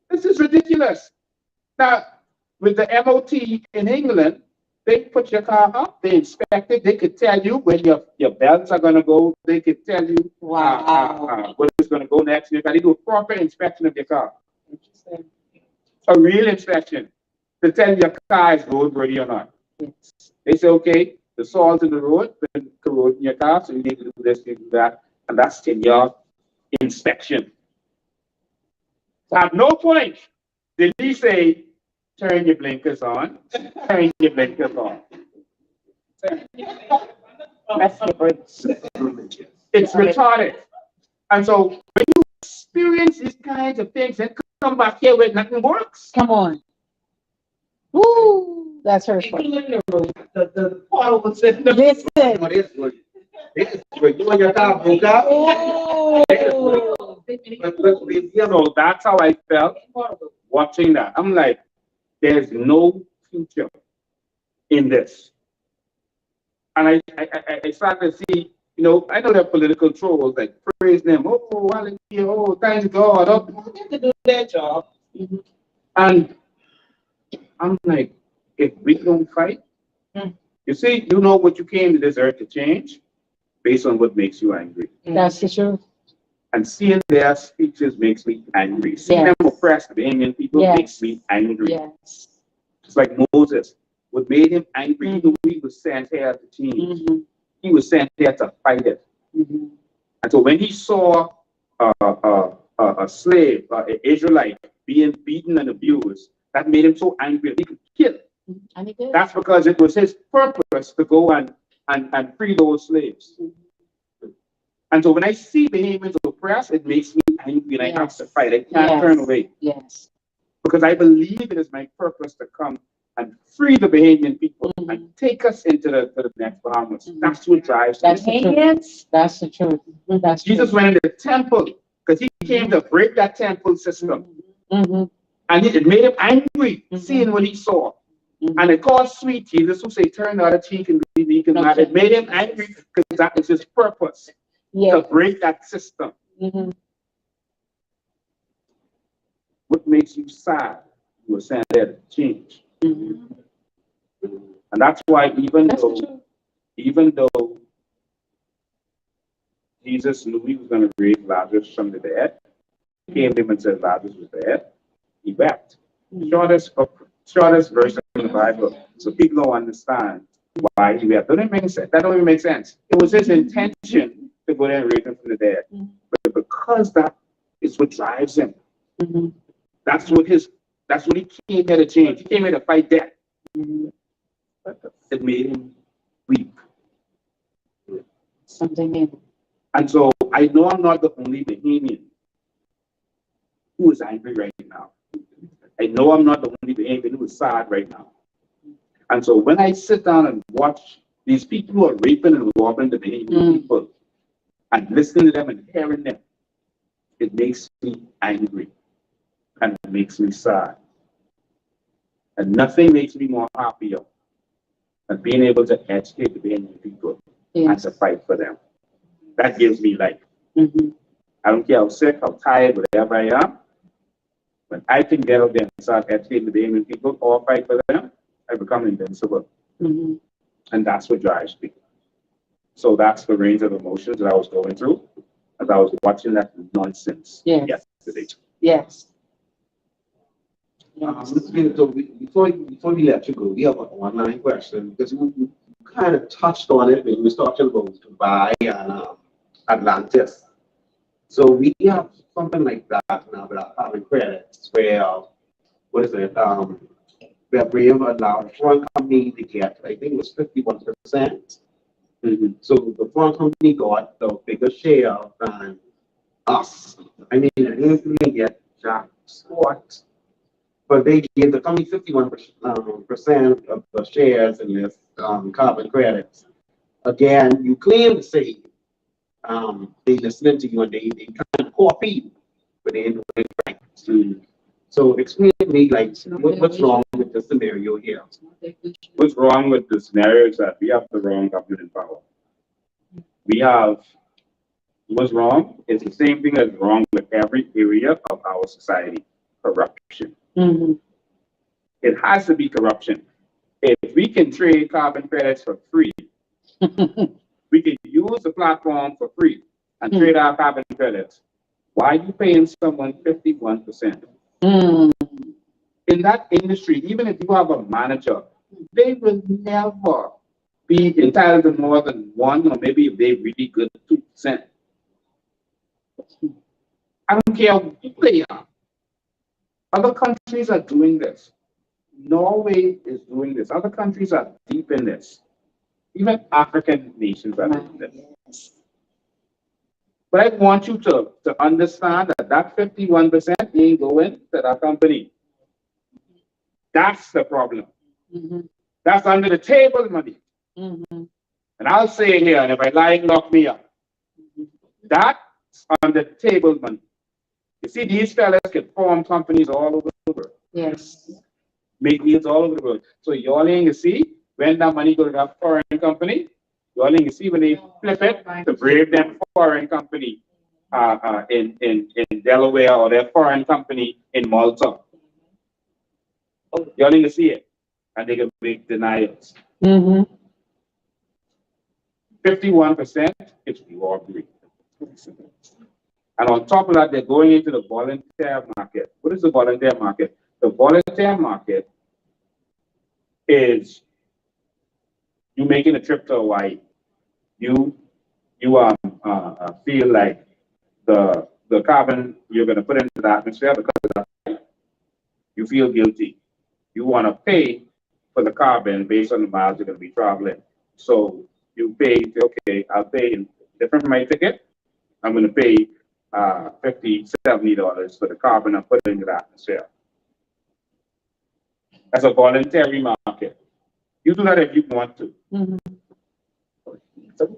Speaker 8: This is ridiculous. Now, with the MOT in England, they put your car up, they inspect it, they could tell you when your belts are going to go, they could tell you when it's going to go next. You got to do a proper inspection of your car.
Speaker 6: Interesting.
Speaker 8: A real inspection to tell your car is roadworthy or not.
Speaker 6: Yes.
Speaker 8: They say, okay, the salt in the road been corroding your car, so you need to do this, you do that, and that's in your inspection. So at no point did he say, turn your blinkers on, turn your blinkers on.
Speaker 6: Press the brakes.
Speaker 8: It's retarded. And so when you experience these kinds of things and come back here where nothing works,
Speaker 6: Come on. Woo! That's hurtful.
Speaker 7: The potholes in the.
Speaker 6: Listen.
Speaker 5: This is good. You and your car broke up.
Speaker 6: Oh.
Speaker 8: so that's how I felt watching that. I'm like, there's no future in this. And I started to see, I know there are political trolls like praise them, oh, hallelujah, oh, thank God. Oh,
Speaker 7: They have to do their job.
Speaker 8: and I'm like, if we don't fight, you see, you know what you came to this earth to change based on what makes you angry.
Speaker 6: That's the truth.
Speaker 8: And seeing their speeches makes me angry. Seeing them oppress the Indian people makes me angry.
Speaker 6: Yes.
Speaker 8: It's like Moses. What made him angry, even when he was sent here to change. He was sent here to fight it. And so when he saw a slave, an Israelite, being beaten and abused, that made him so angry that he could kill.
Speaker 6: And he did.
Speaker 8: That's because it was his purpose to go and free those slaves. And so when I see Bahamians oppressed, it makes me angry and I have to fight. I can't turn away.
Speaker 6: Yes.
Speaker 8: Because I believe it is my purpose to come and free the Bahamian people and take us into the next Bahamas. That's what drives me.
Speaker 6: That's the truth. That's the truth. That's
Speaker 8: Jesus went in the temple because he came to break that temple system. And it made him angry seeing what he saw. And it caused sweet Jesus who say, turn the other cheek and be meek and mild. It made him angry because that is his purpose. To break that system. What makes you sad? You were saying there to change. And that's why even though Jesus knew he was going to raise Lazarus from the dead, he came to him and said Lazarus was dead, he wept. Shortest verse in the Bible, so people don't understand why he wept. That don't even make sense. It was his intention to go there and raise him from the dead. But because that is what drives him. That's what he came here to change. He came here to fight death. It made him weep.
Speaker 6: Something in.
Speaker 8: And so I know I'm not the only Bahamian who is angry right now. I know I'm not the only Bahamian who is sad right now. And so when I sit down and watch these people who are raping and robbing the Bahamian people and listening to them and hearing them, it makes me angry and it makes me sad. And nothing makes me more happier than being able to educate the Bahamian people and to fight for them. That gives me life. I don't care how sick, how tired, whatever I am. When I can get out there and start educating the Bain people or fight for them, I become invincible.
Speaker 6: Mhm.
Speaker 8: And that's what drives me. So that's the range of emotions that I was going through as I was watching that nonsense
Speaker 6: Yes.
Speaker 8: yesterday.
Speaker 6: Yes.
Speaker 5: Mr. Pinto, before we let you go, we have an online question because you kind of touched on it when you were talking about Dubai and Atlantis. So we have something like that now with our carbon credits where, what is it, where Brave allowed foreign company to get, I think it was 51%.
Speaker 8: Mhm.
Speaker 5: So the foreign company got the bigger share than us. I mean, I didn't really get jack squat. But they gave the company 51% of the shares in this carbon credits. Again, you claim to say they listening to you and they trying to copy you, but they ain't doing it right. So explain to me like what's wrong with the scenario here?
Speaker 8: What's wrong with the scenario is that we have the wrong government in power. We have what's wrong is the same thing that's wrong with every area of our society: corruption.
Speaker 6: Mhm.
Speaker 8: It has to be corruption. If we can trade carbon credits for free, we can use the platform for free and trade our carbon credits. Why are you paying someone 51%?
Speaker 6: Mm.
Speaker 8: In that industry, even if you have a manager, they will never be entitled to more than 1, or maybe if they're really good, 2%. I don't care who they are. Other countries are doing this. Norway is doing this. Other countries are deep in this. Even African nations are doing this. But I want you to understand that that 51% ain't going to that company. That's the problem.
Speaker 6: Mhm.
Speaker 8: That's under the table money.
Speaker 6: Mhm.
Speaker 8: And I'll say here, and if I lie, lock me up. That's under the table money. You see, these fellas can form companies all over the world,
Speaker 6: Yes.
Speaker 8: make deals all over the world. So y'all ain't gonna see when that money go to that foreign company. Y'all ain't gonna see when they flip it to Brave them foreign company in Delaware, or their foreign company in Malta. Y'all ain't gonna see it, and they can make denials.
Speaker 6: Mhm.
Speaker 8: 51% is robbery. And on top of that, they're going into the volunteer market. What is the volunteer market? The volunteer market is you making a trip to Hawaii. You feel like the carbon you're going to put into the atmosphere because of that, you feel guilty. You want to pay for the carbon based on the miles you're going to be traveling. So you pay, okay, I'll pay different from my ticket. I'm going to pay $50, $70 for the carbon I'm putting into the atmosphere. That's a voluntary market. You do that if you want to.
Speaker 6: Mhm.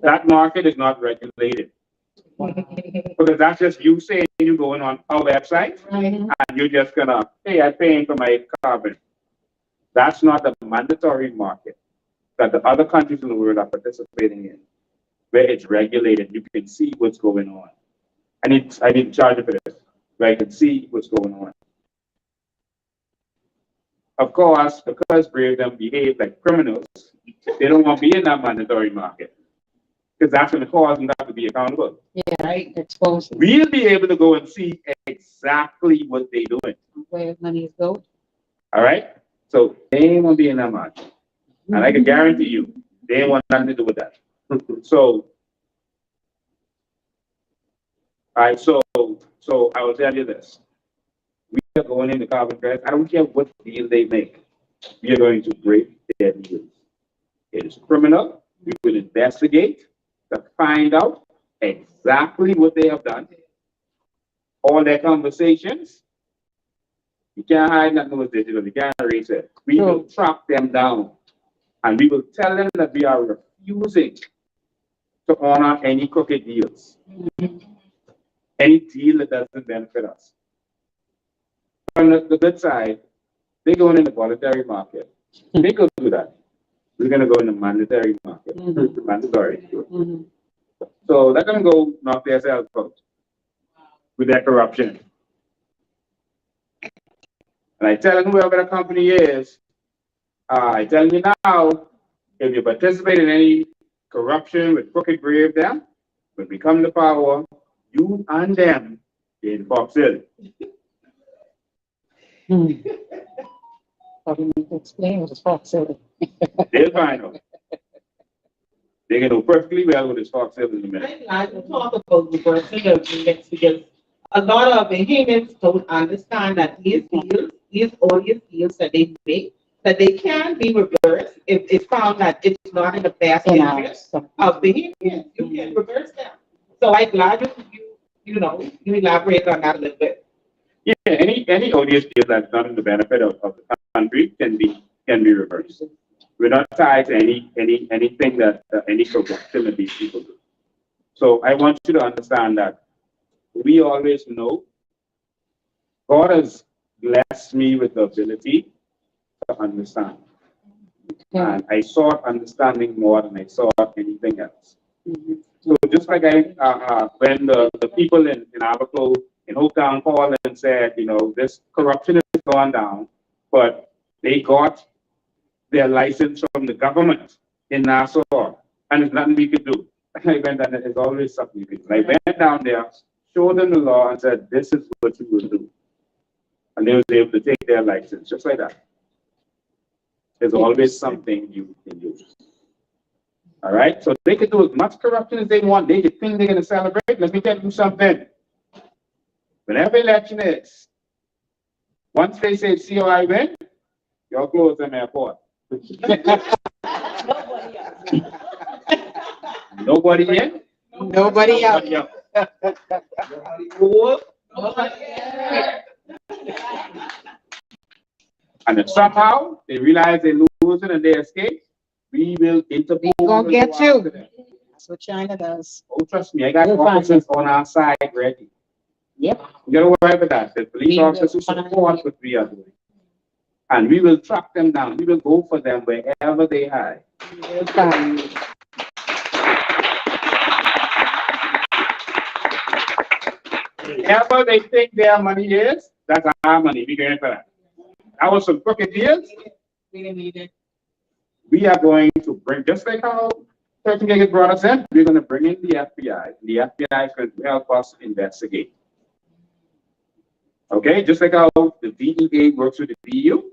Speaker 8: That market is not regulated. Because that's just you saying you're going on our website and you're just gonna, hey, I'm paying for my carbon. That's not the mandatory market that the other countries in the world are participating in, where it's regulated. You can see what's going on. I need to charge for this, where I can see what's going on. Of course, because Brave them behave like criminals, they don't want to be in that mandatory market. Because that's going to cause them not to be accountable.
Speaker 6: Yeah. Right. Exposed.
Speaker 8: We'll be able to go and see exactly what they're doing.
Speaker 6: Where money is going.
Speaker 8: All right? So they ain't gonna be in that market. And I can guarantee you, they ain't want nothing to do with that. So, all right, so I will tell you this. We are going into carbon credits. I don't care what deal they make. We are going to break their deals. It is criminal. We will investigate to find out exactly what they have done. All their conversations. You can't hide nothing with digital. You can't erase it. We will track them down. And we will tell them that we are refusing to honor any crooked deals. Any deal that doesn't benefit us. On the good side, they're going in the voluntary market. They could do that. We're going to go in the mandatory market. Mandatory. So they're going to go knock themselves out. with their corruption. And I tell whoever the company is, I tell you now, if you participate in any corruption with crooked grave them, when we come to power, you and them in Fox Hill.
Speaker 6: Probably need to explain what is Fox Hill.
Speaker 8: They'll find out. They can know perfectly well what is Fox Hill in a minute.
Speaker 7: I like to talk about reversing agreements because a lot of Bahamians don't understand that these audience deals that they make, that they can be reversed if it's found that it's not in the best interest of Bahamians. You can reverse them. So I'm glad you elaborate on that a little bit.
Speaker 8: Yeah, any odious deal that's not in the benefit of the country can be reversed. We're not tied to anything that any corruption that these people do. So I want you to understand that we always know God has blessed me with the ability to understand. And I sought understanding more than I sought anything else. So just like when the people in Abaco, in Hopetown called and said, this corruption has gone down, but they got their license from the government in Nassau, and there's nothing we could do. I went down there, there's always something you can do. I went down there, showed them the law, and said, this is what you will do. And they was able to take their license, just like that. There's always something you can do. All right? So they can do as much corruption as they want. They can think they're going to celebrate. Let me tell you something. Whenever election is, once they say COI win, you'll close them airport. Nobody in?
Speaker 7: Nobody out.
Speaker 8: Nobody out. And if somehow they realize they're losing and they escape, we will interpose.
Speaker 6: We gonna get you.
Speaker 8: Them.
Speaker 6: That's what China does.
Speaker 8: Oh, trust me, I got
Speaker 6: We'll find
Speaker 8: officers on our side ready.
Speaker 6: Yep.
Speaker 8: You gotta worry about that. The police
Speaker 6: We will
Speaker 8: officers who
Speaker 6: find
Speaker 8: support what we are doing. And we will track them down. We will go for them wherever they hide.
Speaker 6: We'll find you.
Speaker 8: Wherever they think their money is, that's our money. We going for that. That was some crooked deals.
Speaker 7: We didn't need it.
Speaker 8: We are going to bring, just like how 13 Gig brought us in, we're going to bring in the FBI. The FBI is going to help us investigate. Okay, just like how the DEA works with the DU,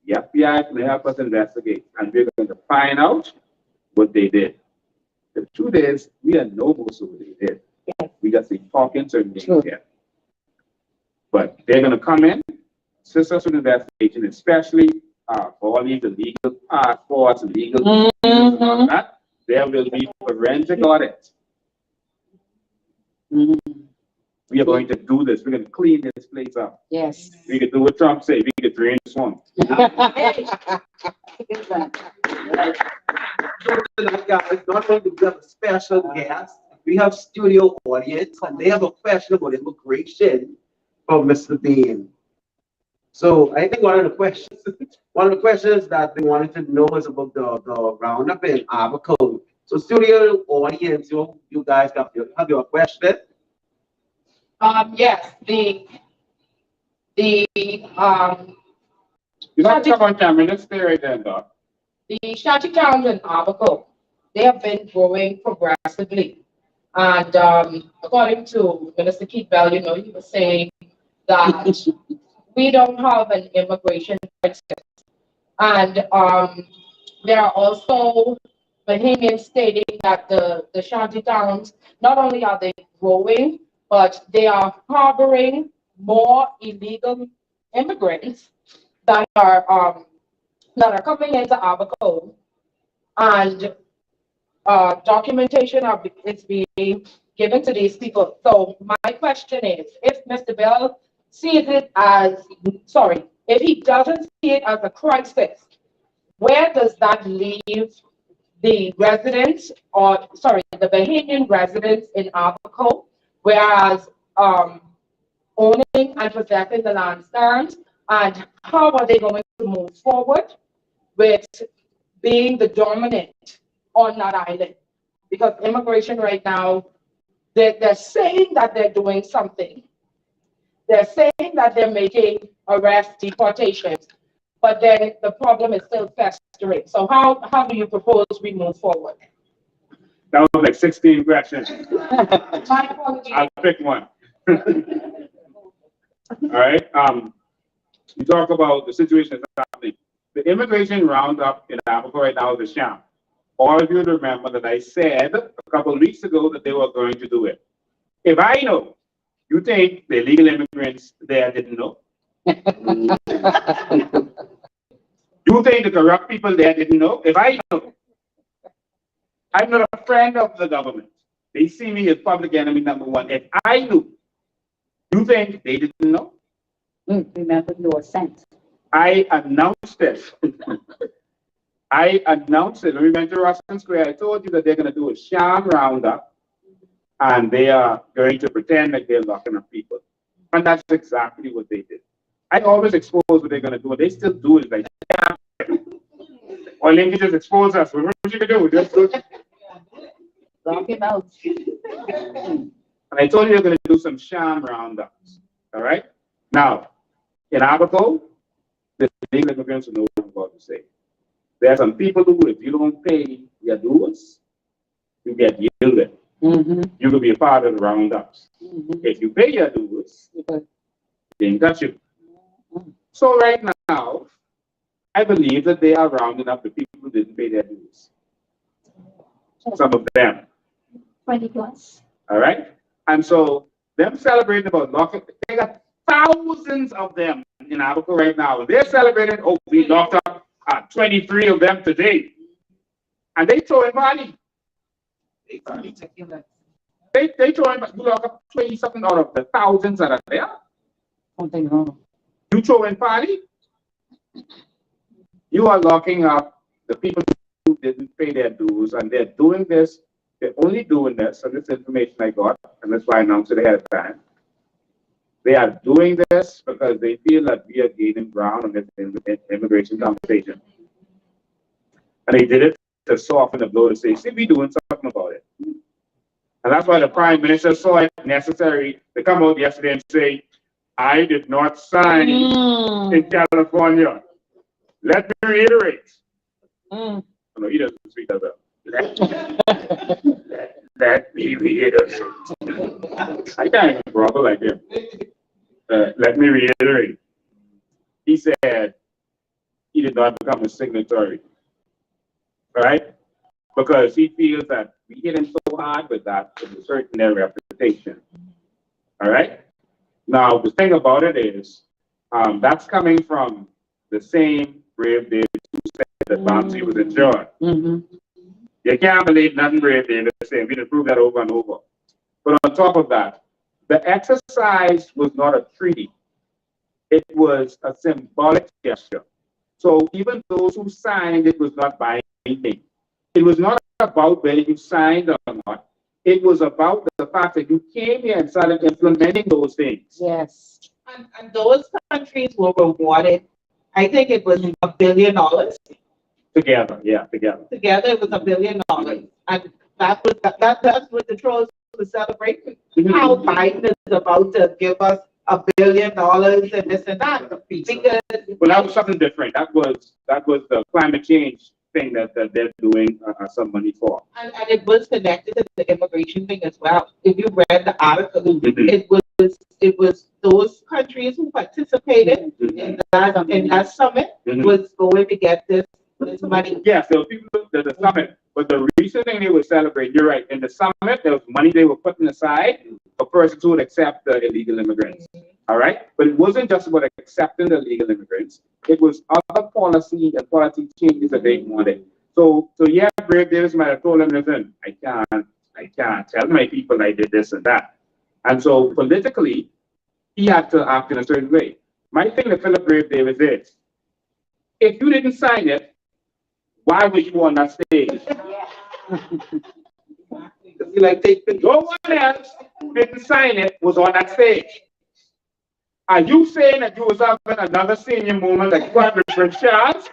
Speaker 8: the FBI is going to help us investigate. And we're going to find out what they did. The truth is, we are no most of what they did. We just be talking certain things here. But they're going to come in, assist us with investigation, especially for all these illegal passports, illegal and all that. There will be forensic audits. We are going to do this. We're going to clean this place up.
Speaker 6: Yes.
Speaker 8: We can do what Trump said. We can drain the swamp.
Speaker 5: Guys, not only do we have a special guest, we have studio audience, and they have a question about immigration from Mr. Bain. So I think one of the questions that they wanted to know is about the roundup in Abaco. So studio audience, you guys have your question?
Speaker 7: Yes, the
Speaker 8: You have to come on camera. Let's stay right there, Doc.
Speaker 7: The shanty towns in Abaco, they have been growing progressively. And according to Minister Keith Bell, he was saying that we don't have an immigration crisis. And there are also Bahamians stating that the shanty towns, not only are they growing, but they are harboring more illegal immigrants that are coming into Abaco, and documentation is being given to these people. So my question is, if Mr. Bell sees it as, if he doesn't see it as a crisis, where does that leave the residents, the Bahamian residents in Abaco, whereas owning and possessing the land stands, and how are they going to move forward with being the dominant on that island? Because immigration right now, they're saying that they're doing something, They're saying that they're making arrests, deportations, but then the problem is still festering. So how do you propose we move forward?
Speaker 8: That was like 16 questions.
Speaker 7: My apologies.
Speaker 8: I'll pick one. All right. You talk about the situation that's happening. The immigration roundup in Africa right now is a sham. All of you remember that I said a couple of weeks ago that they were going to do it. If I know, you think the illegal immigrants there didn't know? You think the corrupt people there didn't know? If I know, I'm not a friend of the government. They see me as public enemy number one. If I knew, you think they didn't know?
Speaker 9: Remember your assent.
Speaker 8: I announced it. I announced it when we went to Russell Square. I told you that they're going to do a sham roundup and they are going to pretend like they're locking up people. And that's exactly what they did. I always expose what they're going to do, and they still do it. Like, or Lincoln just expose us. What you can do? Just do it.
Speaker 9: Lock him out.
Speaker 8: And I told you they're going to do some sham roundups. All right? Now, in Abaco, the legal immigrants know what I'm about to say. There are some people who, if you don't pay your dues, you get yielded. You could be a part of the roundups. If you pay your dues, they ain't got you. So right now, I believe that they are rounding up the people who didn't pay their dues. Some of them.
Speaker 9: 20 plus.
Speaker 8: All right? And so them celebrating about locking, they got thousands of them in Abaco right now. They're celebrating, oh, we locked up 23 of them today. And they throwing money. They throwing, you lock up 20 something out of the thousands that are there.
Speaker 6: Something wrong.
Speaker 8: You throwing party? You are locking up the people who didn't pay their dues, and they're doing this. They're only doing this, and this information I got, and that's why I announced it ahead of time. They are doing this because they feel that we are gaining ground on this immigration conversation. And they did it to soften the blow to say, see, we're doing something about it. And that's why the Prime Minister saw it necessary to come out yesterday and say, I did not sign in California. Let me reiterate. No, he doesn't speak that well. Let me reiterate. I can't even brother like him. Let me reiterate. He said he did not become a signatory. Right? Because he feels that we hit him so hard with that to certain their reputation. All right? Now, the thing about it is, that's coming from the same Brave David who said that Bounty was insured. You can't believe nothing Brave David is saying. We didn't prove that over and over. But on top of that, the exercise was not a treaty. It was a symbolic gesture. So even those who signed it was not binding. It was not about whether you signed or not. It was about the fact that you came here and started implementing those things.
Speaker 6: Yes.
Speaker 7: And those countries were rewarded. I think it was $1 billion.
Speaker 8: Together, yeah, together.
Speaker 7: Together, it was $1 billion. And that's what the trolls were celebrating. How Biden is about to give us $1 billion and this and that. Because
Speaker 8: well, that was something different. That was the climate change thing that they're doing some money for.
Speaker 7: And it was connected to the immigration thing as well. If you read the article, it was those countries who participated in that summit was going to get this money.
Speaker 8: Yeah, so people there's a summit, but the recent thing they were celebrating, you're right. In the summit, there was money they were putting aside for persons who would accept the illegal immigrants. All right, but it wasn't just about accepting the illegal immigrants. It was other policy and policy changes that they wanted. So yeah, Brave Davis might have told them, listen, I can't tell my people I did this and that. And so politically, he had to act in a certain way. My thing to Philip Brave Davis is, if you didn't sign it, why were you on that stage? Like no one else who didn't sign it was on that stage. Are you saying that you was having another senior moment like you had with Prince Charles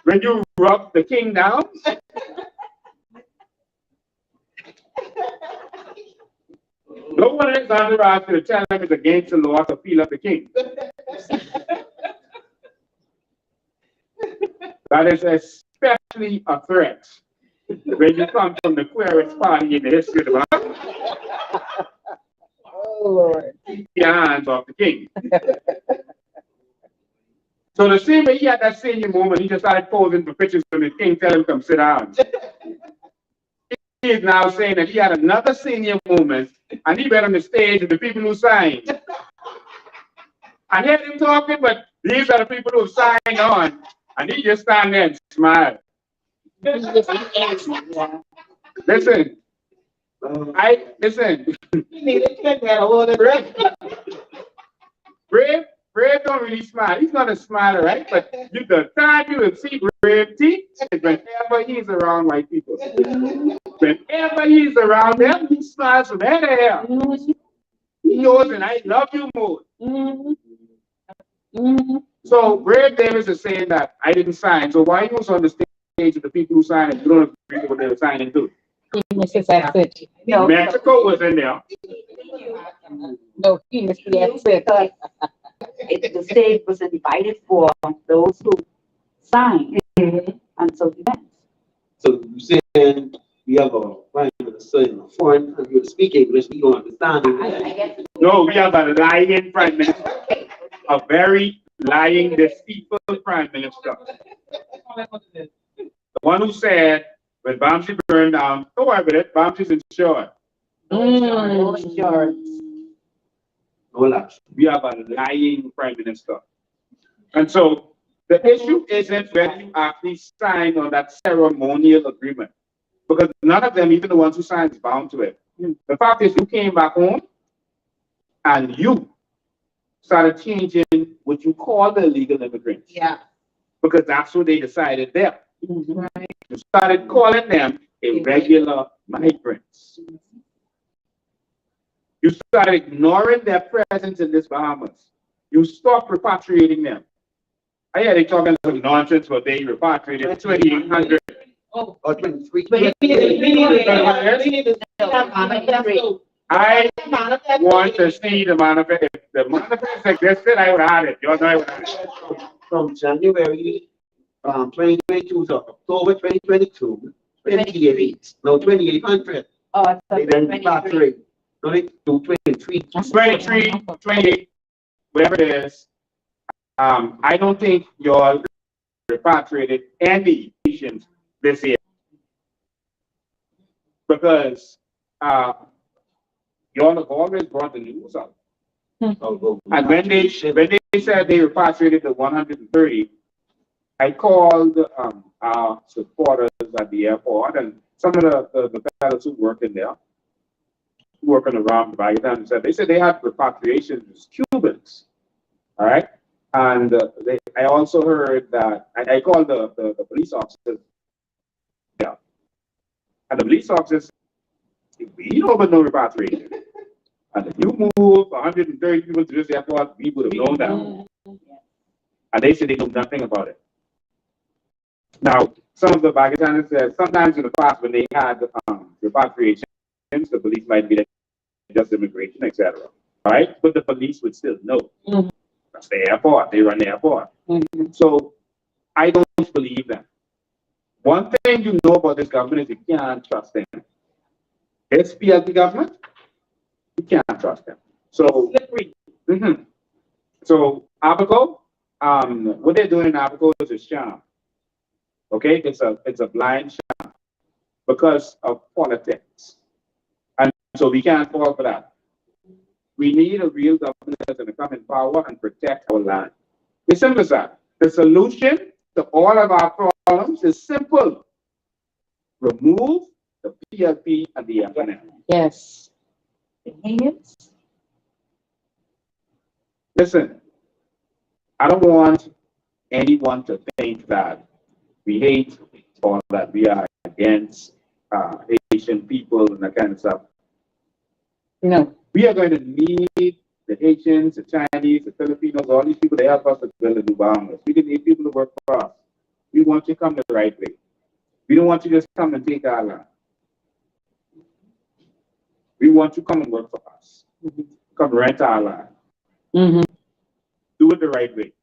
Speaker 8: when you rubbed the king down? No one in his entourage could tell him it's against the law to peel up the king. That is especially a threat when you come from the queerest party in the history of the world.
Speaker 6: Oh, Lord.
Speaker 8: Keep your hands off the king. So the same way he had that senior moment, he just started posing for pictures when the king tell him to come sit down. He is now saying that he had another senior moment and he went on the stage with the people who signed. I heard him talking, but these are the people who signed on. And he just stand there and smile. Listen, listen. Brave don't really smile. He's not a smiler, right? But the time you will see Brave teeth is whenever he's around white people. Whenever he's around them, he smiles from head to hair. He knows and I love you more. So Brave Davis is saying that I didn't sign. So why you was on the stage with the people who signed and you don't agree with what they were signing to?
Speaker 6: No,
Speaker 8: Mexico was in there.
Speaker 6: no, he missed the exit.
Speaker 9: The state was invited for those who signed, and so he went.
Speaker 5: So you saying we have a prime minister in a foreign country to speak English, we don't understand it.
Speaker 8: No, we have a lying prime minister. A very lying, deceitful prime minister. The one who said, when Bamsi burned down, don't worry about it, Bamsi's insured.
Speaker 9: No insurance.
Speaker 5: No lapse.
Speaker 8: We have a lying prime minister. And so the issue isn't whether you actually sign on that ceremonial agreement. Because none of them, even the ones who signed, is bound to it. The fact is, you came back home and you started changing what you call the illegal immigrants.
Speaker 7: Yeah.
Speaker 8: Because that's what they decided there.
Speaker 7: Right.
Speaker 8: You started calling them irregular migrants. You started ignoring their presence in this Bahamas. You stopped repatriating them. I hear they talking some nonsense, but they repatriated 2,800.
Speaker 7: Oh,
Speaker 5: Or 23.
Speaker 8: I want to see the manifest. If the manifest existed, I would have it. You know, I would have it.
Speaker 5: From January 2022 to October 2022, 28, no, 2,800.
Speaker 9: Oh, I thought
Speaker 5: They then
Speaker 9: 23.
Speaker 5: repatriate. No, they do 23.
Speaker 8: 23, 28, whatever it is. I don't think y'all repatriated any Haitians this year because y'all have always brought the news up. And when they said they repatriated the 130, I called our supporters at the airport and some of the fellows who work in there, working around the Bain, they said they had repatriations as Cubans. All right. And I also heard that I called the police officers. Yeah. And the police officers, we don't have no repatriation. And if you move 130 people to this airport, we would have known that. And they said they know nothing about it. Now, some of the Pakistanis said sometimes in the past when they had repatriations, the police might be just immigration, etc. All right, but the police would still know. That's the airport. They run the airport. So I don't believe them. One thing you know about this government is you can't trust them. This PLP government, you can't trust them. So So Abaco, what they're doing in Abaco is a sham. Okay, it's a blind sham because of politics, and so we can't fall for that. We need a real government that's going to come in power and protect our land. It's simple as that. The solution to all of our problems is simple. Remove the PLP and the FNL.
Speaker 6: Yes.
Speaker 8: Listen, I don't want anyone to think that we hate or that we are against Haitian people and that kind of stuff.
Speaker 6: No.
Speaker 8: We are going to need the Haitians, the Chinese, the Filipinos, all these people to help us to build a new Bahamas. We need people to work for us. We want you to come the right way. We don't want you to just come and take our land. We want you to come and work for us. Come rent our land.
Speaker 6: Mm-hmm.
Speaker 8: Do it the right way.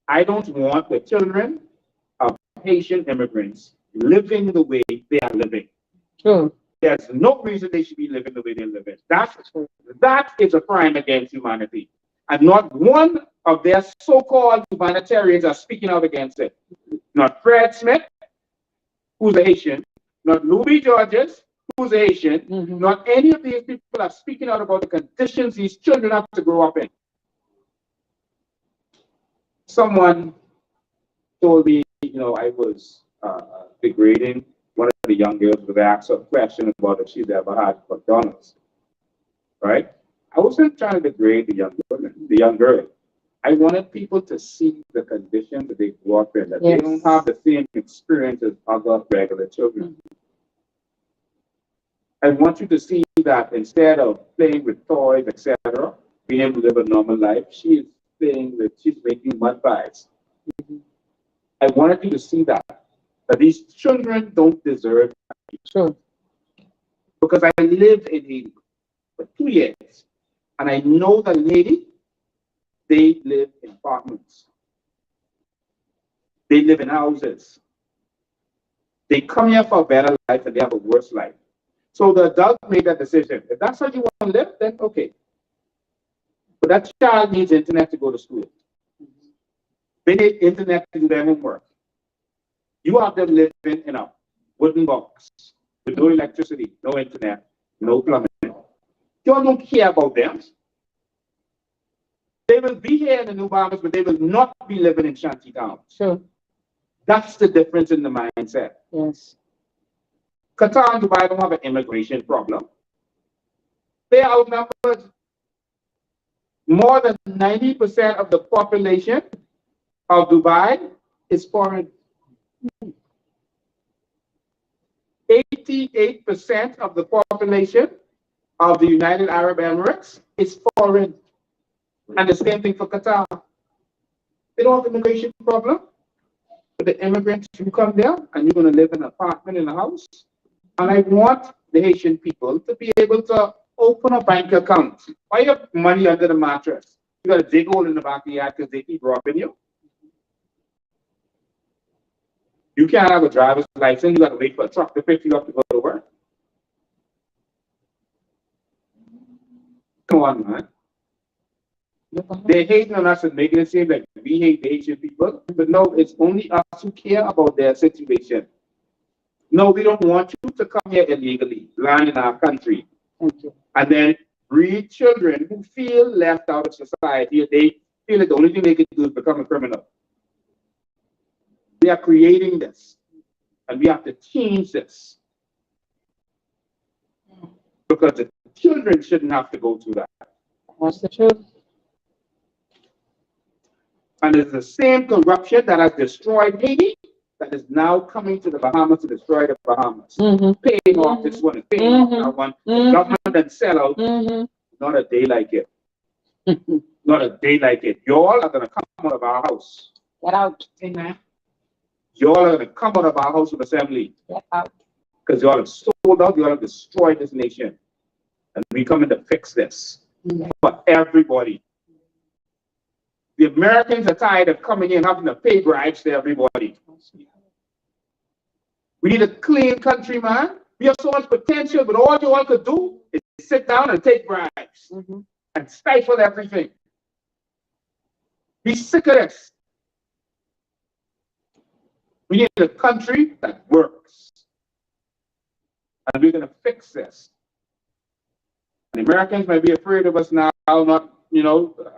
Speaker 8: I don't want the children of Haitian immigrants living the way they are living.
Speaker 6: True.
Speaker 8: There's no reason they should be living the way they're living. That is a crime against humanity. And not one of their so-called humanitarians are speaking out against it. Not Fred Smith, who's a Haitian, not Louis Georges, who's a Haitian, not any of these people are speaking out about the conditions these children have to grow up in. Someone told me, I was degrading one of the young girls with asked a question about if she's ever had McDonald's. Right? I wasn't trying to degrade the young girl. I wanted people to see the conditions that they grew up in, that they don't have the same experience as other regular children. I want you to see that instead of playing with toys, etc., being able to live a normal life, she's making mud pies. I wanted you to see that these children don't deserve that.
Speaker 6: True.
Speaker 8: Because I lived in Haiti for 2 years, and I know that in Haiti, they live in apartments. They live in houses. They come here for a better life and they have a worse life. So the adult made that decision. If that's how you want to live, then okay. But that child needs internet to go to school. They need internet to do their homework. You have them living in a wooden box with no electricity, no internet, no plumbing. You don't care about them. They will be here in the New Bahamas, but they will not be living in shantytown.
Speaker 6: Sure.
Speaker 8: That's the difference in the mindset.
Speaker 6: Yes.
Speaker 8: Qatar and Dubai don't have an immigration problem. They are outnumbered. More than 90% of the population of Dubai is foreign. 88% of the population of the United Arab Emirates is foreign. And the same thing for Qatar. They don't have immigration problem. But the immigrants, you come there and you're going to live in an apartment, in a house. And I want the Haitian people to be able to open a bank account. Why you have money under the mattress? You got a dig hole in the back of the yard because they keep robbing you. You can't have a driver's license. You got to wait for a truck to pick you up to go to work. Come on, man. They're hating on us and making it seem like we hate the Haitian people. But no, it's only us who care about their situation. No, we don't want you to come here illegally, land in our country, and then breed children who feel left out of society. They feel that the only thing they can do is become a criminal. They are creating this, and we have to change this. Because the children shouldn't have to go through that.
Speaker 6: That's the truth.
Speaker 8: And it's the same corruption that has destroyed Haiti that is now coming to the Bahamas to destroy the Bahamas. Paying off this one and paying off that one. The government and sell out. Not a day like it. Not a day like it. You all are going to come out of our house.
Speaker 6: Get out.
Speaker 7: Amen.
Speaker 8: You all are going to come out of our house of assembly.
Speaker 6: Get out.
Speaker 8: Because you all have sold out. You all have destroyed this nation. And we're coming to fix this for everybody. The Americans are tired of coming in having to pay bribes to everybody. We need a clean country, man. We have so much potential, but all you all could do is sit down and take bribes and stifle everything. Be sick of this. We need a country that works. And we're going to fix this. And the Americans might be afraid of us now, not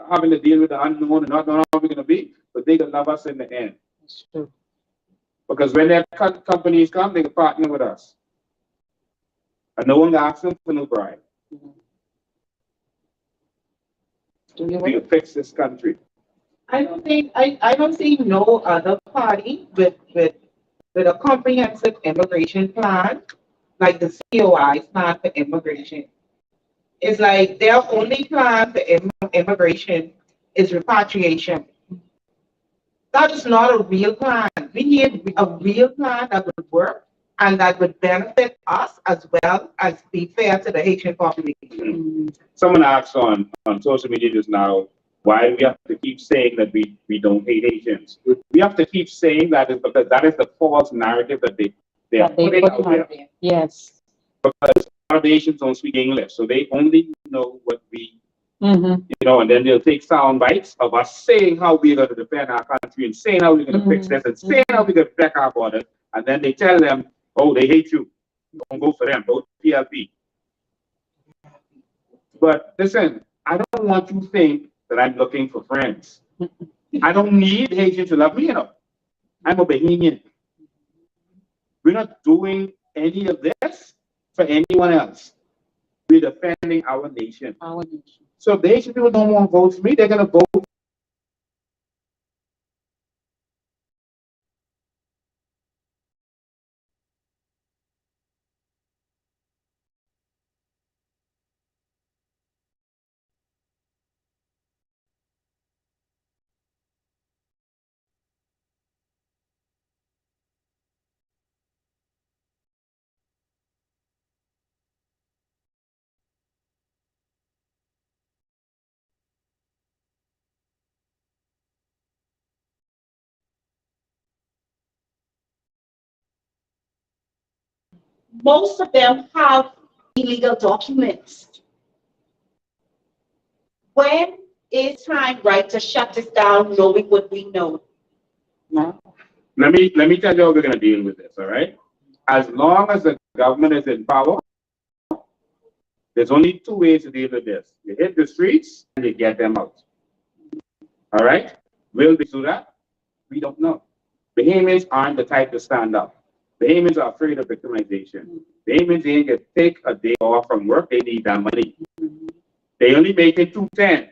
Speaker 8: having to deal with the unknown and not knowing how we're going to be, but they can love us in the end.
Speaker 6: That's true.
Speaker 8: Because when their companies come, they can partner with us. And no one asks them for no bribe. We can fix this country.
Speaker 7: I don't see no other party with a comprehensive immigration plan, like the COI's plan for immigration. It's like their only plan for immigration is repatriation. That is not a real plan. We need a real plan that would work and that would benefit us as well as be fair to the Haitian population.
Speaker 8: Someone asked on social media just now, why we have to keep saying that we don't hate Haitians. We have to keep saying that is because that is the false narrative that they are putting out there.
Speaker 6: Yes.
Speaker 8: Because a lot of Haitians don't speak English, so they only know what we,
Speaker 6: Mm-hmm.
Speaker 8: and then they'll take sound bites of us saying how we're going to defend our country and saying how we're going to fix this and saying how we're going to protect our borders, and then they tell them, oh, they hate you. Don't go for them. Vote PLP. But listen, I don't want you to think that I'm looking for friends. I don't need Haitians to love me, I'm a Bahamian. We're not doing any of this for anyone else. We're defending our nation.
Speaker 6: Our nation.
Speaker 8: So if the Haitian people don't want to vote for me, they're going to vote.
Speaker 9: Most of them have illegal documents. When is time right to shut this down, knowing what we know?
Speaker 6: No.
Speaker 8: Let me tell you how we're going to deal with this, all right? As long as the government is in power, there's only two ways to deal with this. You hit the streets and you get them out. All right? Will they do that? We don't know. Bahamians aren't the type to stand up. Bahamians are afraid of victimization. Bahamians ain't gonna take a day off from work, they need that money. They only make it 210.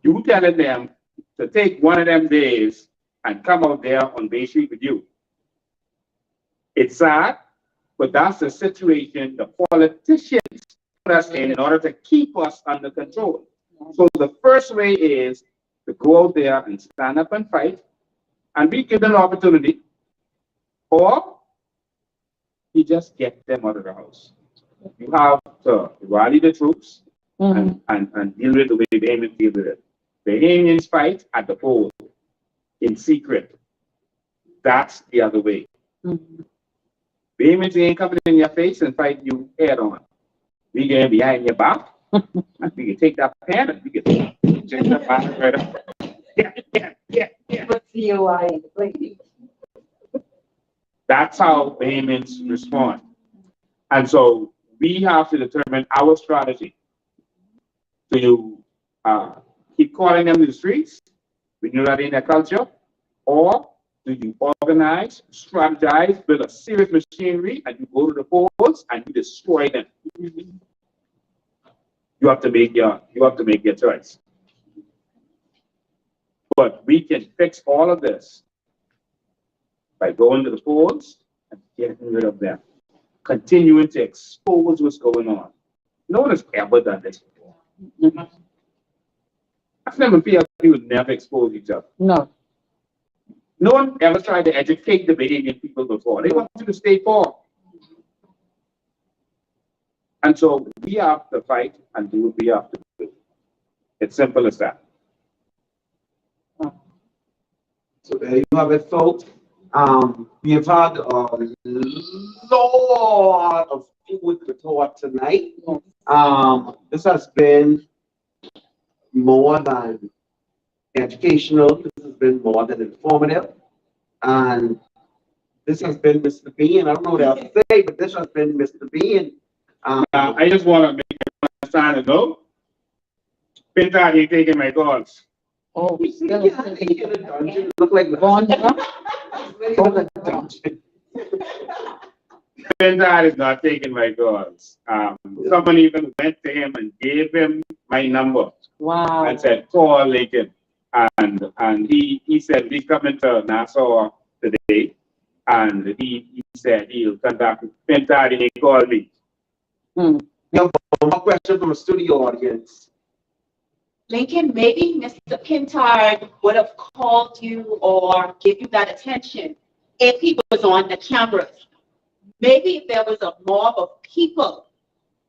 Speaker 8: You telling them to take one of them days and come out there on Bay Street with you. It's sad, but that's the situation the politicians put us in order to keep us under control. So the first way is to go out there and stand up and fight and be given an opportunity, or you just get them out of the house. You have to rally the troops and deal with the way the Bahamians deal with it. The Bahamians fight at the polls in secret. That's the other way. Bahamians ain't coming in your face and fight you head on. We get behind your back and we can take that pen and we can just that pen right up. Yeah.
Speaker 9: What's the UI?
Speaker 8: That's how Bahamians respond. And so we have to determine our strategy. Do you keep calling them to the streets? We know that in their culture. Or do you organize, strategize, build a serious machinery, and you go to the polls and you destroy them? You have to make your choice. But we can fix all of this by going to the polls and getting rid of them, continuing to expose what's going on. No one has ever done this before. I've never felt we would never expose each other.
Speaker 6: No.
Speaker 8: No one ever tried to educate the Bahamian people before. They want you to stay poor. And so we have to fight and do what we have to do. It's simple as that.
Speaker 5: So there you have it, folks. We have had a lot of food for thought tonight. This has been more than educational. This has been more than informative. And this has been Mr. Bain. I don't know what else to say, but this has been Mr. Bain.
Speaker 8: I just want to make a sign of no. Pintar ain't taking my calls.
Speaker 6: Oh,
Speaker 5: You see, yeah, in a dungeon, look like the dungeon.
Speaker 8: Pintar is not taking my calls. Someone even went to him and gave him my number.
Speaker 6: wow.
Speaker 8: And said, call Lincoln. And he said he's coming to Nassau today. And he said he'll come back. Pintar didn't call me.
Speaker 5: We have one more question from a studio audience.
Speaker 9: Lincoln, maybe Mr. Pintard would have called you or give you that attention if he was on the cameras.
Speaker 7: Maybe if there was a mob of people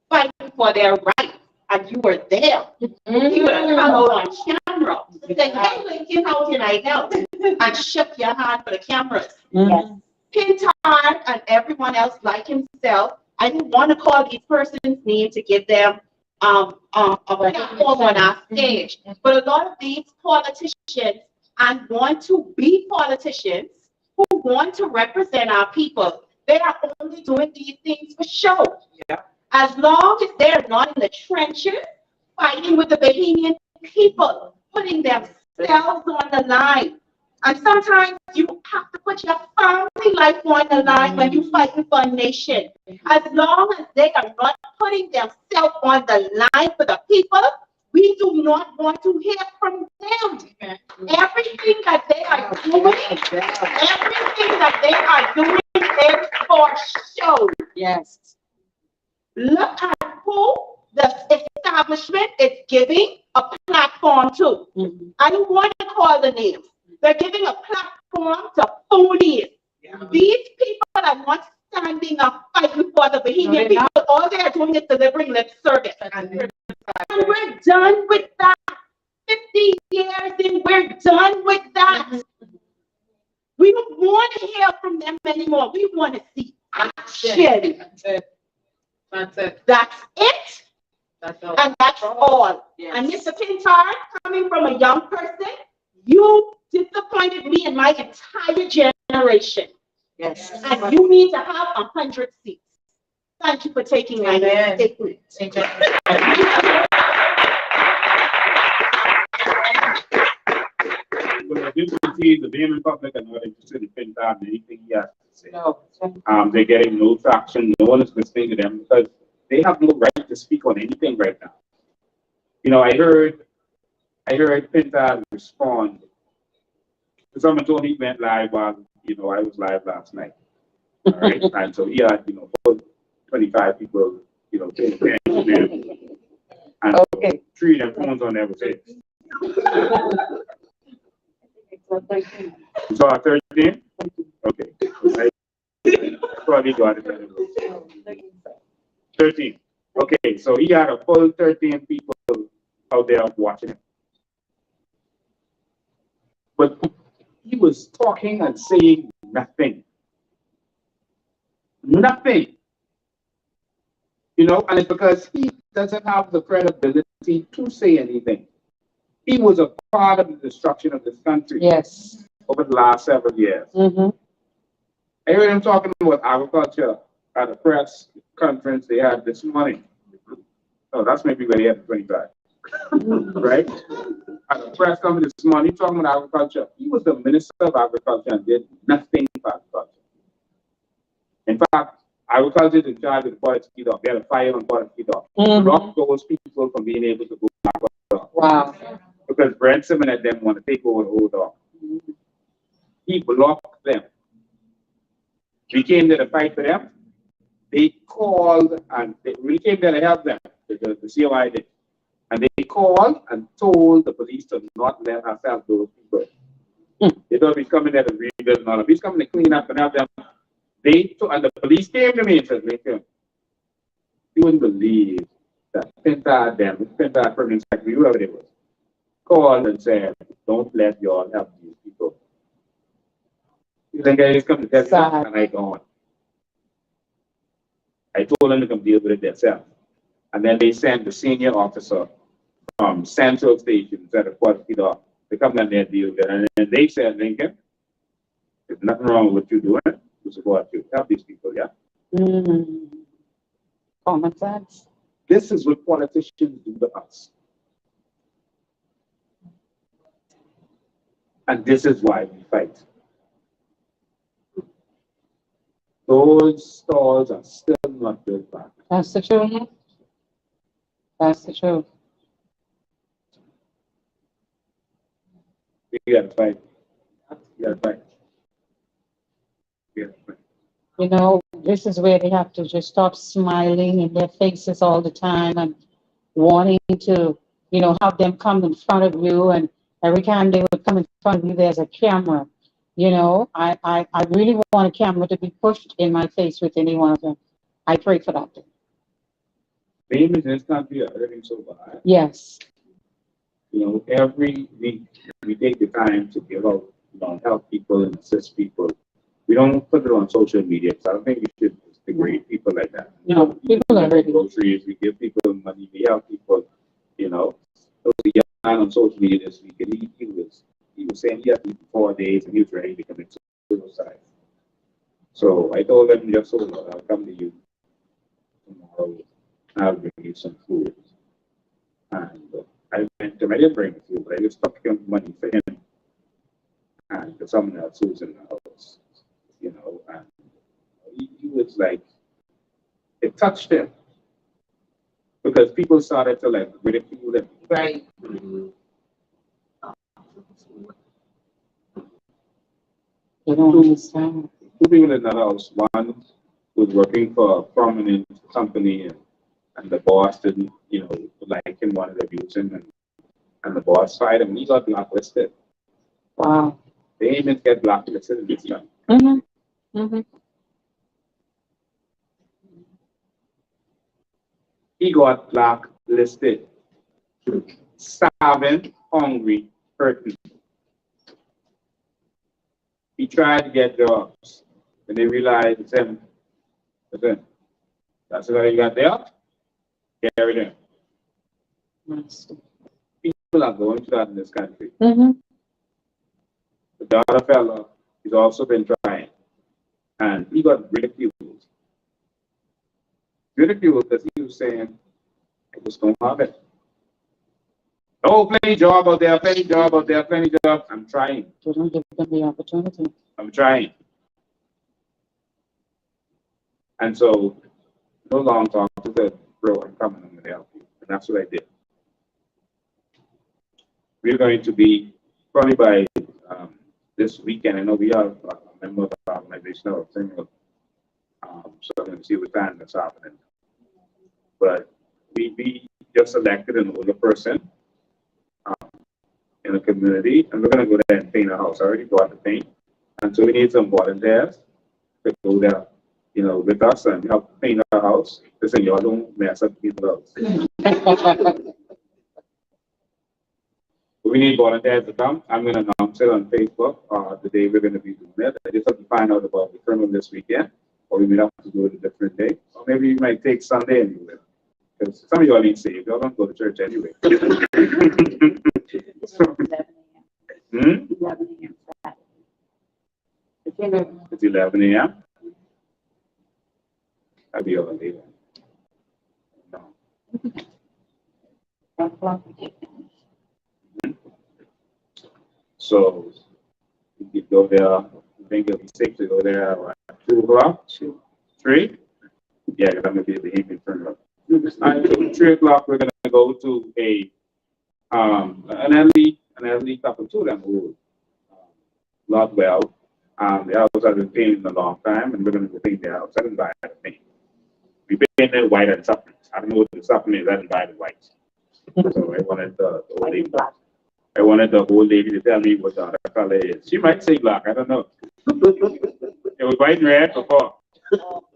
Speaker 7: fighting for their rights and you were there, you would have come out on camera and say, hey, Lincoln, how can I help? And shook your hand for the cameras.
Speaker 9: Yes.
Speaker 7: Pintard and everyone else like himself, I didn't want to call these persons' name to give them a platform on our stage. But a lot of these politicians and want to be politicians who want to represent our people, they are only doing these things for show.
Speaker 5: Yeah.
Speaker 7: As long as they're not in the trenches fighting with the Bahamian people, putting themselves on the line. And sometimes you have to put your family life on the line when you're fighting for a nation. As long as they are not putting themselves on the line for the people, we do not want to hear from them. Everything that they are doing is for show.
Speaker 6: Yes.
Speaker 7: Look at who the establishment is giving a platform to. I don't want to call the names. They're giving a platform to phonies. These people are not standing up fighting for the Bahamian people. All they are doing is delivering lip service. And we're done with that. 50 years and we're done with that. We don't want to hear from them anymore. We want to see action.
Speaker 6: That's it.
Speaker 7: That's it.
Speaker 6: That's all.
Speaker 7: And that's all.
Speaker 6: Yes.
Speaker 7: And Mr. Pintard, coming from a young person, you disappointed me and my entire generation.
Speaker 6: Yes.
Speaker 7: And you need to have 100 seats. Thank you for taking my statement.
Speaker 8: But as you can see, the Bain Republic are not interested in Pintard and anything he has to say.
Speaker 6: No.
Speaker 8: They're getting no traction. No one is listening to them because they have no right to speak on anything right now. You know, I heard Pintard respond. Someone told me he went live while, I was live last night. All right. And so he had, 25 people, paying attention. And
Speaker 6: Okay.
Speaker 8: 3 of them phones on their face. You saw 13? Okay. Probably got it. 13. Okay, so he had a full 13 people out there watching him. But he was talking and saying nothing. Nothing. And it's because he doesn't have the credibility to say anything. He was a part of the destruction of this country.
Speaker 6: Yes.
Speaker 8: Over the last several years. I heard him talking about agriculture at a press conference they had this morning. Oh, that's maybe where they had 25. Right? At a press conference this morning, talking about agriculture. He was the minister of agriculture and did nothing for agriculture. In fact, agriculture is in charge of the policy dog. They had a fire on policy dog. Block those people from being able to go back on the dog.
Speaker 6: Wow.
Speaker 8: Because Brent Simon and them want to take over the whole dog. He blocked them. We came there to fight for them. They called and we came there to help them, the COI did. And they called and told the police to not let us help those people. They thought we're coming there to rebuild and all of. We're coming to clean up and help them. And the police came to me and said, Lincoln, you wouldn't believe that Pintard Permanent Secretary, whoever it was, called and said, don't let y'all help these people. You think I just come to tell you, and I gone. I told them to come deal with it themselves. And then they sent the senior officer from Central Station, said, what, they come down there and deal with it. And then they said, Lincoln, there's nothing wrong with what you're doing. We support you. Help these people, yeah?
Speaker 6: Common sense.
Speaker 8: This is what politicians do to us. And this is why we fight. Those stalls are still not built back.
Speaker 6: That's the truth. That's the truth.
Speaker 8: We gotta fight. We gotta fight. We gotta fight.
Speaker 6: This is where they have to just stop smiling in their faces all the time and wanting to, have them come in front of you. And every time they would come in front of you, there's a camera. You know, I really want a camera to be pushed in my face with any one of them. I pray for that.
Speaker 8: Bain in this country are hurting so bad.
Speaker 6: Yes.
Speaker 8: You know, every week we take the time to give out, help people and assist people. We don't put it on social media. So I don't think we should degrade people like that.
Speaker 6: No, people are hurting.
Speaker 8: Groceries, we give people money, we help people, you know. There was a young man on social media this week, and he was saying he had to eat for 4 days and he was ready to commit suicide. So I told him, just so I'll come to you tomorrow and I'll bring you some food. And I went to him, I didn't bring the food, but I just took him money for him and for someone else who was in the house, you know, and he was like, it touched him because people started to like ridicule him.
Speaker 7: Right.
Speaker 6: They don't understand.
Speaker 8: Two people in the house, one was working for a prominent company and the boss didn't, like him, wanted to abuse him and the boss fired him. He got blacklisted.
Speaker 6: Wow.
Speaker 8: They even get blacklisted in this country.
Speaker 6: Mm-hmm. Mm-hmm.
Speaker 8: He got blacklisted. Starving, hungry, hurting. He tried to get jobs. And they realized it's him. Listen, that's what you got there. Carry them. People are going through that in this country.
Speaker 6: Mm-hmm.
Speaker 8: The other fellow, he's also been trying. And he got ridiculed. Ridiculed because he was saying, I just don't have it. Oh, plenty job out there, plenty job out there, plenty job. I'm trying.
Speaker 6: They don't give them the opportunity.
Speaker 8: I'm trying. And so, no long talk, I said, bro, I'm coming, I'm going to help you. And that's what I did. We're going to be, probably by this weekend, I know we are a member of the organization of Samuel, so I'm going to see what time that's happening. But we just selected an older person in the community, and we're going to go there and paint a house. I already bought the paint. And so we need some volunteers to go there, with us and help paint our house. Listen, y'all don't mess up people's house. We need volunteers to come. I'm going to announce it on Facebook the day we're going to be doing it. I just have to find out about the criminal this weekend, or we may have to do it a different day. Or maybe we might take Sunday and do it. Because some of y'all ain't saved. Y'all don't go to church anyway.
Speaker 9: 11 a.m. 11 a.m. Saturday.
Speaker 8: It's 11 a.m. I'll be all day. No.
Speaker 9: 10 o'clock.
Speaker 8: So we could go there. I think it'll be safe to go there at 2 o'clock. 3? Yeah, because I'm going to be at the Haven Turn-Up. At 3 o'clock, we're going to go to an elderly couple too, them who not well. The house has been painted in a long time, and we're going to go paint their house. I didn't buy the paint. We painted white and supplements. I don't know what the supplement is. I didn't buy the white. So I wanted the old lady. I wanted the old lady to tell me what the other color is. She might say black. I don't know. It was white and red before.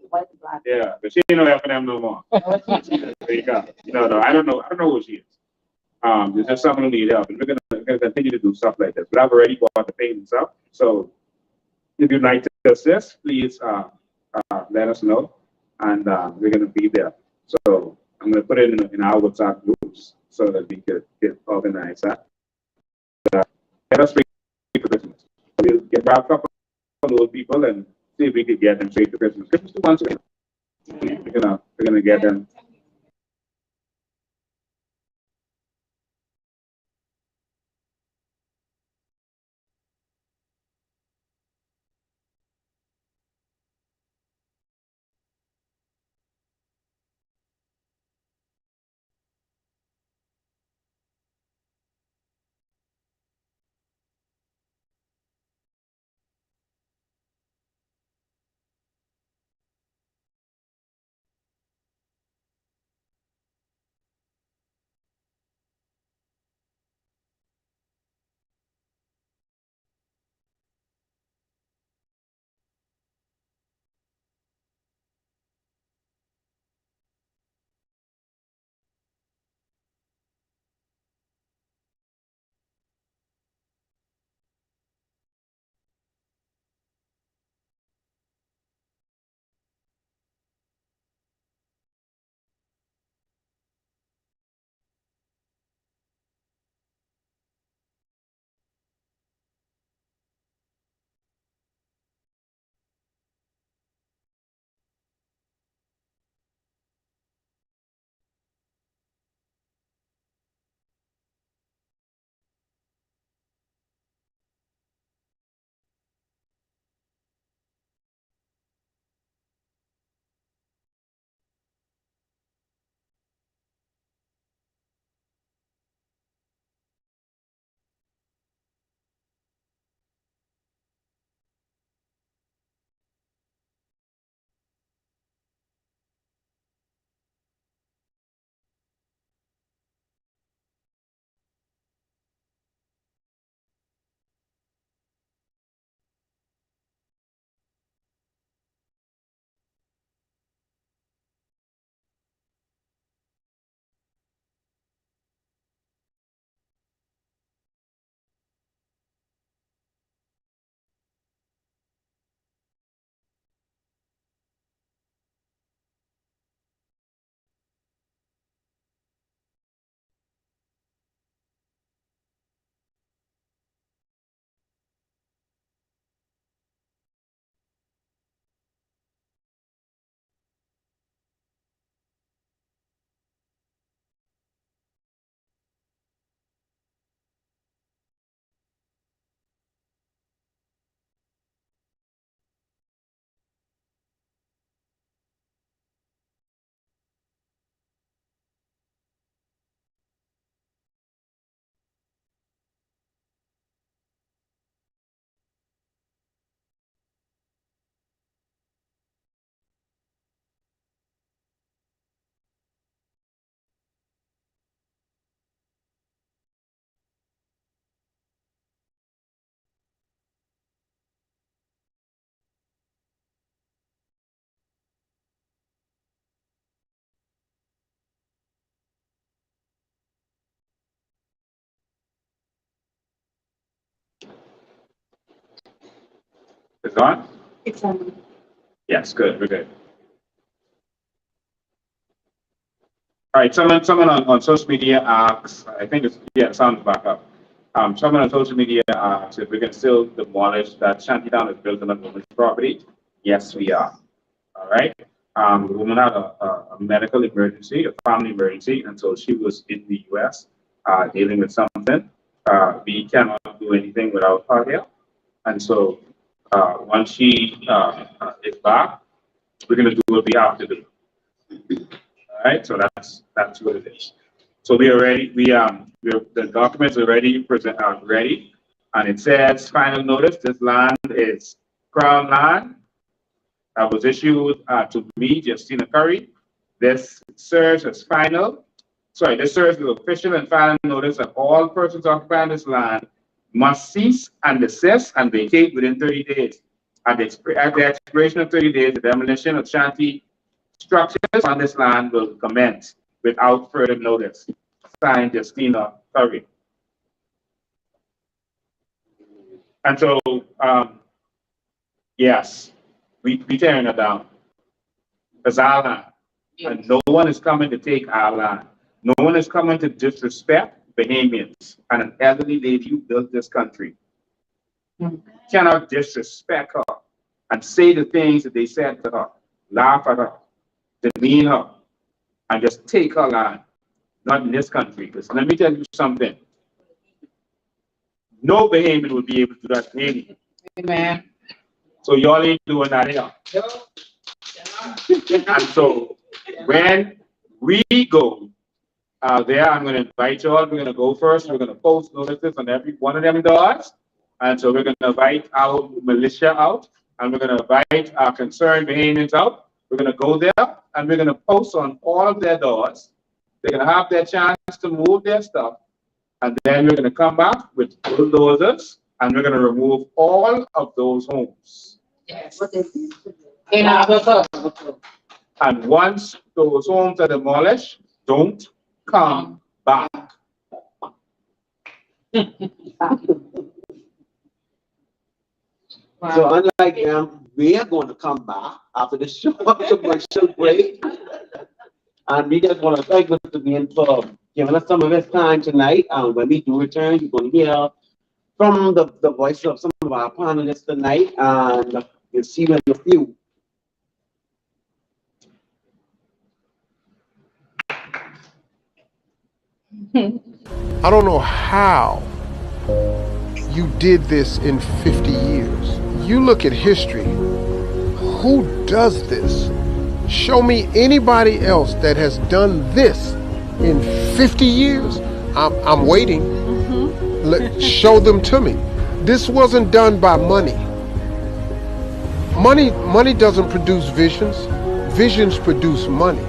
Speaker 9: White and black.
Speaker 8: Yeah, but she ain't no helping them no more. There you go. No, I don't know. I don't know who she is. There's just someone who needs help, and we're gonna continue to do stuff like this. But I've already bought the paint and stuff. So if you'd like to assist, please let us know, and we're gonna be there. So I'm gonna put it in our WhatsApp groups so that we could get organized. Let us wait for Christmas. We'll get back up on those people and see if we could get them straight to Christmas. Christmas 2 months away. We're gonna get them. It's on?
Speaker 9: It's on.
Speaker 8: Yes, good, we're good. All right, someone on social media asks, I think it's, yeah, it sounds back up. Someone on social media asks if we can still demolish that shantytown is built on a woman's property. Yes, we are. All right. The woman had a medical emergency, a family emergency, and so she was in the US dealing with something. We cannot do anything without her here. And so once she is back, we're going to do what we have to do. All right. So that's what it is. So we are ready. The documents are ready, ready. And it says final notice. This land is Crown land. That was issued to me, Justina Curry. This serves as final. Sorry, this serves as official and final notice that all persons occupying this land must cease and desist and vacate within 30 days. At the expiration of 30 days, the demolition of shanty structures on this land will commence without further notice. Signed, Justina Curry. And so, yes, we tearing it down. It's our land. And no one is coming to take our land. No one is coming to disrespect Bahamians and an elderly lady who built this country. Cannot disrespect her and say the things that they said to her, laugh at her, demean her, and just take her land. Not in this country. Because let me tell you something. No Bahamian will be able to do that to Bahamian.
Speaker 7: Amen.
Speaker 8: So y'all ain't doing that here. And so when we go there, I'm going to invite y'all. We're going to go first. We're going to post notices on every one of them doors. And so we're going to invite our militia out, and we're going to invite our concerned Bahamians out. We're going to go there, and we're going to post on all of their doors. They're going to have their chance to move their stuff. And then we're going to come back with bulldozers, and we're going to remove all of those homes.
Speaker 7: Yes.
Speaker 9: What is this?
Speaker 7: In our
Speaker 8: And once those homes are demolished, don't come back.
Speaker 5: So unlike them, we are going to come back after the short commercial break. And we just want to thank Mr. Bain for giving us some of his time tonight. When we do return, you're going to hear from the voice of some of our panelists tonight, and you'll see them in a few.
Speaker 10: I don't know how you did this in 50 years. You look at history. Who does this? Show me anybody else that has done this in 50 years. I'm waiting. Show them to me. This wasn't done by money. Money doesn't produce visions. Visions produce money.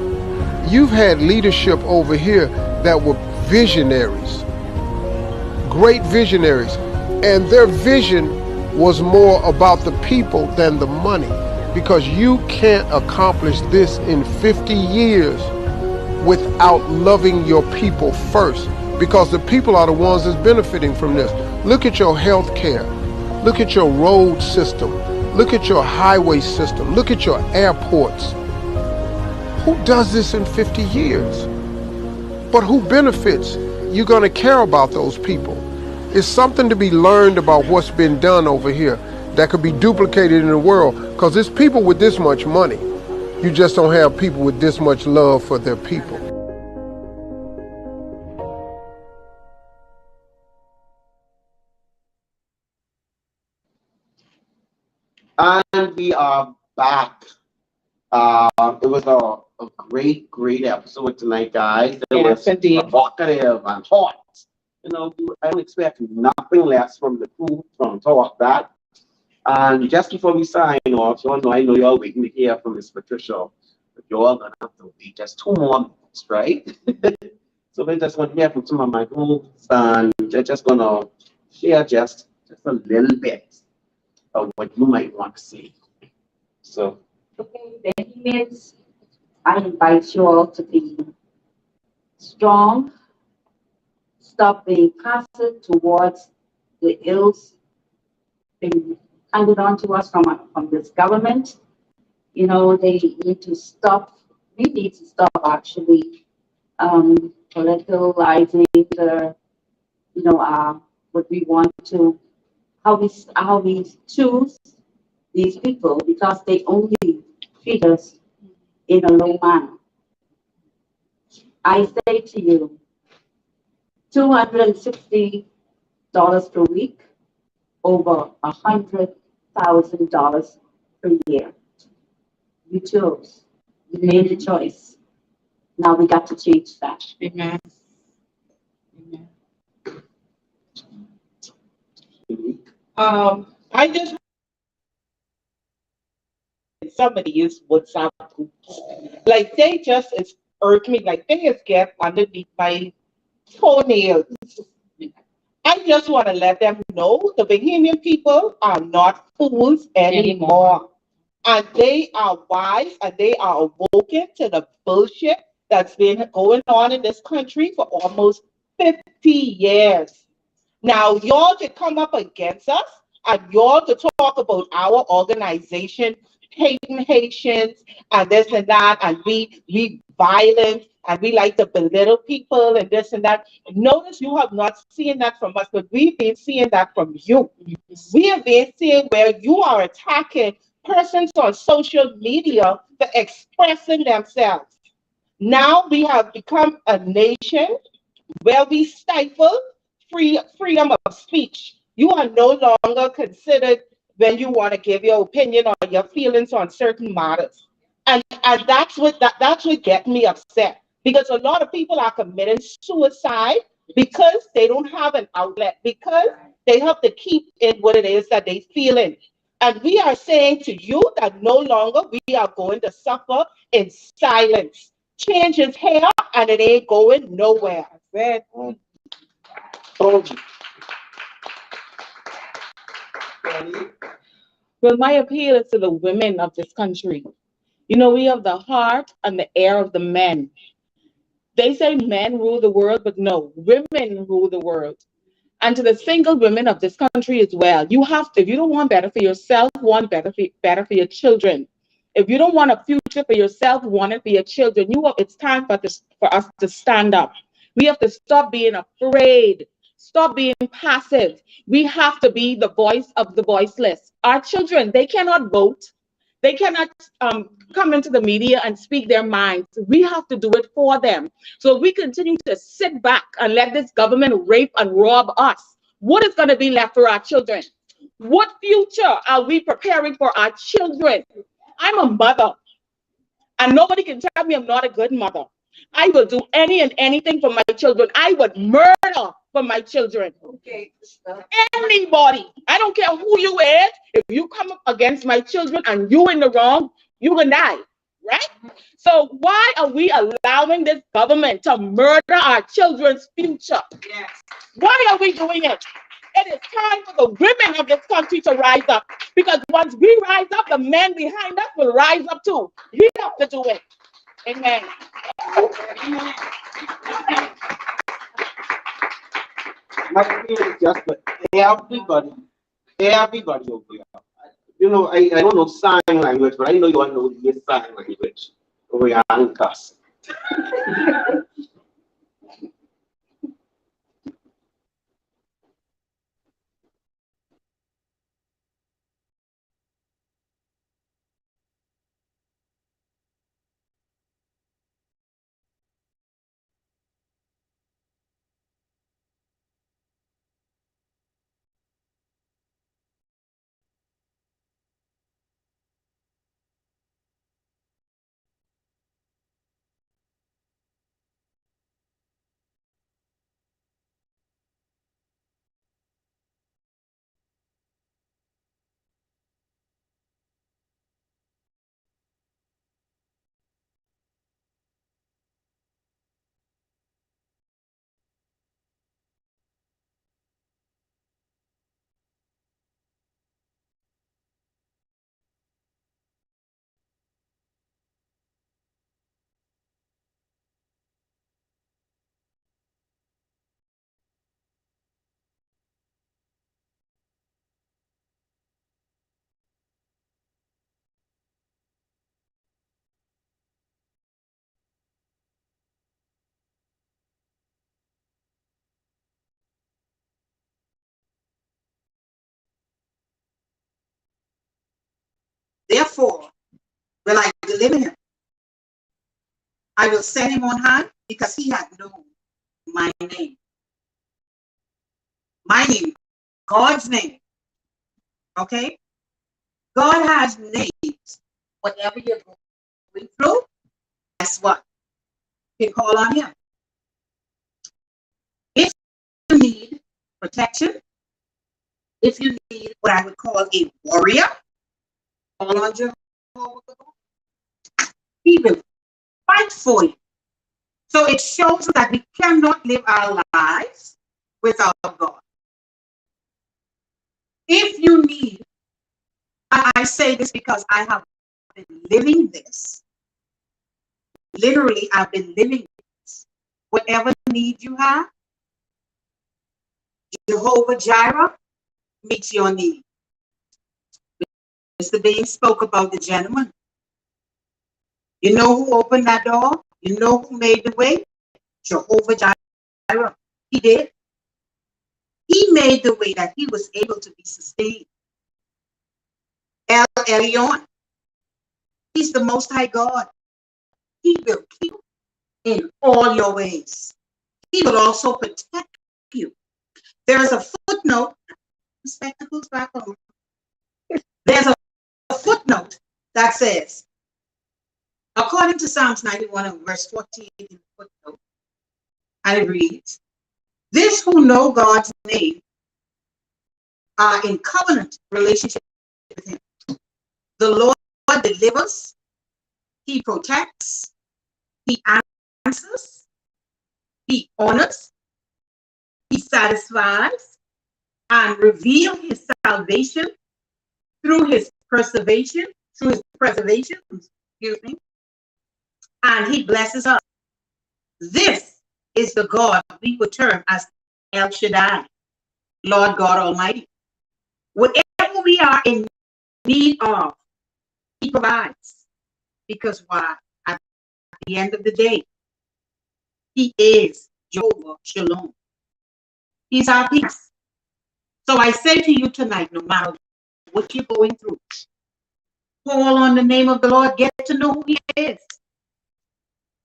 Speaker 10: You've had leadership over here that were visionaries, great visionaries, and their vision was more about the people than the money, because you can't accomplish this in 50 years without loving your people first, because the people are the ones that's benefiting from this. Look at your health care, look at your road system, look at your highway system, look at your airports. Who does this in 50 years? But who benefits? You're going to care about those people. It's something to be learned about what's been done over here that could be duplicated in the world, because there's people with this much money. You just don't have people with this much love for their people.
Speaker 5: And we are back. It was a great episode tonight, guys. It was provocative and hot. You know, I don't expect nothing less from the crew from Talk That. And just before we sign off, y'all know I know y'all waiting to hear from Miss Patricia, but y'all gonna have to wait just 2 more minutes, right? So we're just gonna hear from some of my groups, and they're just gonna share just a little bit of what you might want to see. So.
Speaker 9: Okay, Bahamians, I invite you all to be strong, stop being passive towards the ills, being handed on to us from this government. You know, they need to stop, we need to stop actually politicalizing the, what we want to, how we choose these people because they only treat us in a low manner. I say to you, $260 per week, over $100,000 per year. You chose. You made the choice. Now we got to change that.
Speaker 7: Amen. I just somebody use WhatsApp groups. Like they just it's irk me. Like they just get underneath my toenails. I just want to let them know the Bahamian people are not fools anymore. And they are wise and they are awoken to the bullshit that's been going on in this country for almost 50 years. Now, y'all can come up against us and y'all to talk about our organization, hating Haitians and this and that, and we violent and we like to belittle people and this and that. Notice you have not seen that from us, but we've been seeing that from you. We have been seeing where you are attacking persons on social media for expressing themselves. Now we have become a nation where we stifle freedom of speech. You are no longer considered when you want to give your opinion or your feelings on certain matters. And that's what gets me upset. Because a lot of people are committing suicide because they don't have an outlet, because they have to keep in what it is that they feeling. And we are saying to you that no longer we are going to suffer in silence. Change is here and it ain't going nowhere. Well, my appeal is to the women of this country. You know, we have the heart and the air of the men. They say men rule the world, but no, women rule the world. And to the single women of this country as well, you have to, if you don't want better for yourself, want better for your children. If you don't want a future for yourself, want it for your children, it's time for us to stand up. We have to stop being afraid, stop being passive. We have to be the voice of the voiceless. Our children, they cannot vote. They cannot come into the media and speak their minds. We have to do it for them. So we continue to sit back and let this government rape and rob us. What is going to be left for our children? What future are we preparing for our children? I'm a mother, and nobody can tell me I'm not a good mother. I will do any and anything for my children. I would murder for my children. Okay. Anybody, I don't care who you is, if you come up against my children and you in the wrong, you can die, right? So why are we allowing this government to murder our children's future? Yes. Why are we doing it? It is time for the women of this country to rise up. Because once we rise up, the men behind us will rise up too. We have to do it. Amen. Amen.
Speaker 5: My fear is just for everybody over here. You know, I don't know sign language, but I know you all know this sign language over here and cuss.
Speaker 11: Therefore will I deliver him. I will set him on high because he hath known my name. My name, God's name. Okay? God has names. Whatever you're going through, guess what? You can call on him. If you need protection, if you need what I would call a warrior, call on Jehovah. He will fight for you. So it shows that we cannot live our lives without God. If you need, and I say this because I have been living this, literally I've been living this. Whatever need you have, Jehovah Jireh meets your need. Mr. Bain spoke about the gentleman. You know who opened that door? You know who made the way? Jehovah Jireh. He did. He made the way that he was able to be sustained. El Elyon. He's the Most High God. He will keep you in all your ways. He will also protect you. There is a footnote. Spectacles back on. There's a footnote that says, according to Psalms 91 and verse 14 in the footnote, and it reads, "This who know God's name are in covenant relationship with him. The Lord delivers, he protects, he answers, he honors, he satisfies, and reveals his salvation through his preservation, excuse me, and he blesses us. This is the God we would term as El Shaddai, Lord God Almighty. Whatever we are in need of, he provides. Because why? At the end of the day, he is Jehovah Shalom. He's our peace. So I say to you tonight, no matter what you're going through, call on the name of the Lord. Get to know who he is.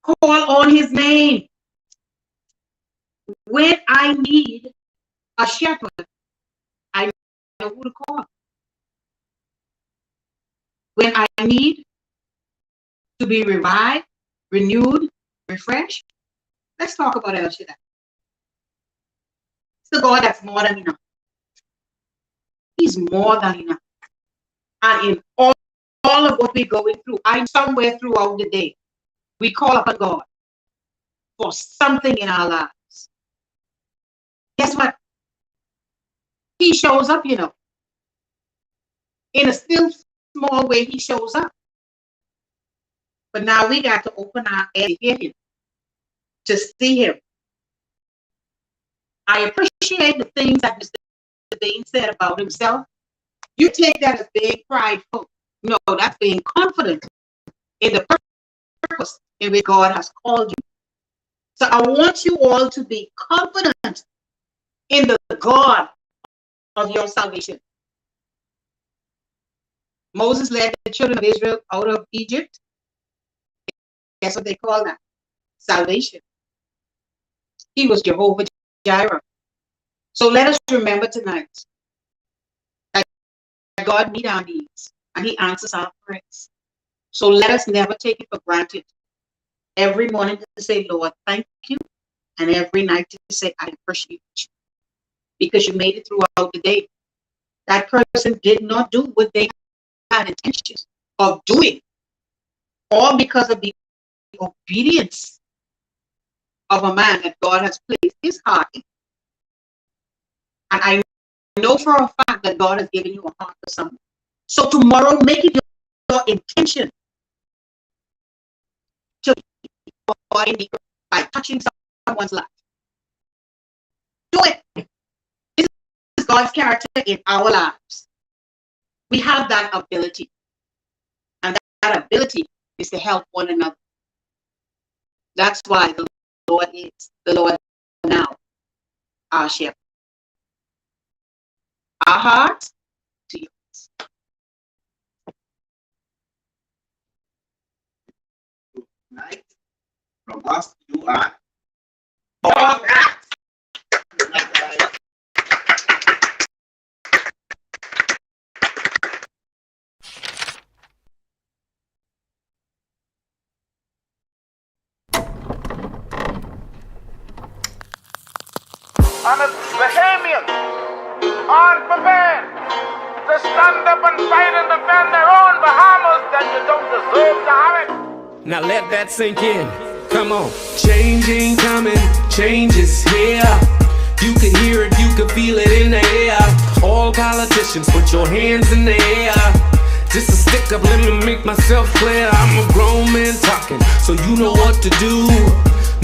Speaker 11: Call on his name. When I need a shepherd, I know who to call. When I need to be revived, renewed, refreshed, let's talk about El Shaddai. It's the God that's more than enough. He's more than enough. And in all of what we're going through, I'm somewhere throughout the day, we call upon God for something in our lives. Guess what? He shows up, in a still small way, he shows up. But now we got to open our ears to hear him, to see him. I appreciate the things that Mr. Bain said about himself. You take that as being prideful. No, that's being confident in the purpose in which God has called you. So I want you all to be confident in the God of your salvation. Moses led the children of Israel out of Egypt. Guess what they call that? Salvation. He was Jehovah Jireh. So let us remember tonight that God meets our needs and he answers our prayers. So let us never take it for granted. Every morning to say, Lord, thank you. And every night to say, I appreciate you. Because you made it throughout the day. That person did not do what they had intentions of doing. All because of the obedience of a man that God has placed his heart in. And I know for a fact that God has given you a heart for someone. So tomorrow, make it your intention to be by touching someone's life. Do it. This is God's character in our lives. We have that ability. And that ability is to help one another. That's why the Lord is the Lord now, our shepherd. Our heart to yours.
Speaker 5: Right? From us, you are. All that.
Speaker 12: And it's Bahamians on for Bain to stand up and fight and defend their own Bahamas, then you don't deserve to have it.
Speaker 13: Now let that sink in. Come on. Change ain't coming, change is here. You can hear it, you can feel it in the air. All politicians, put your hands in the air. Just a stick up, let me make myself clear. I'm a grown man talking, so you know what to do.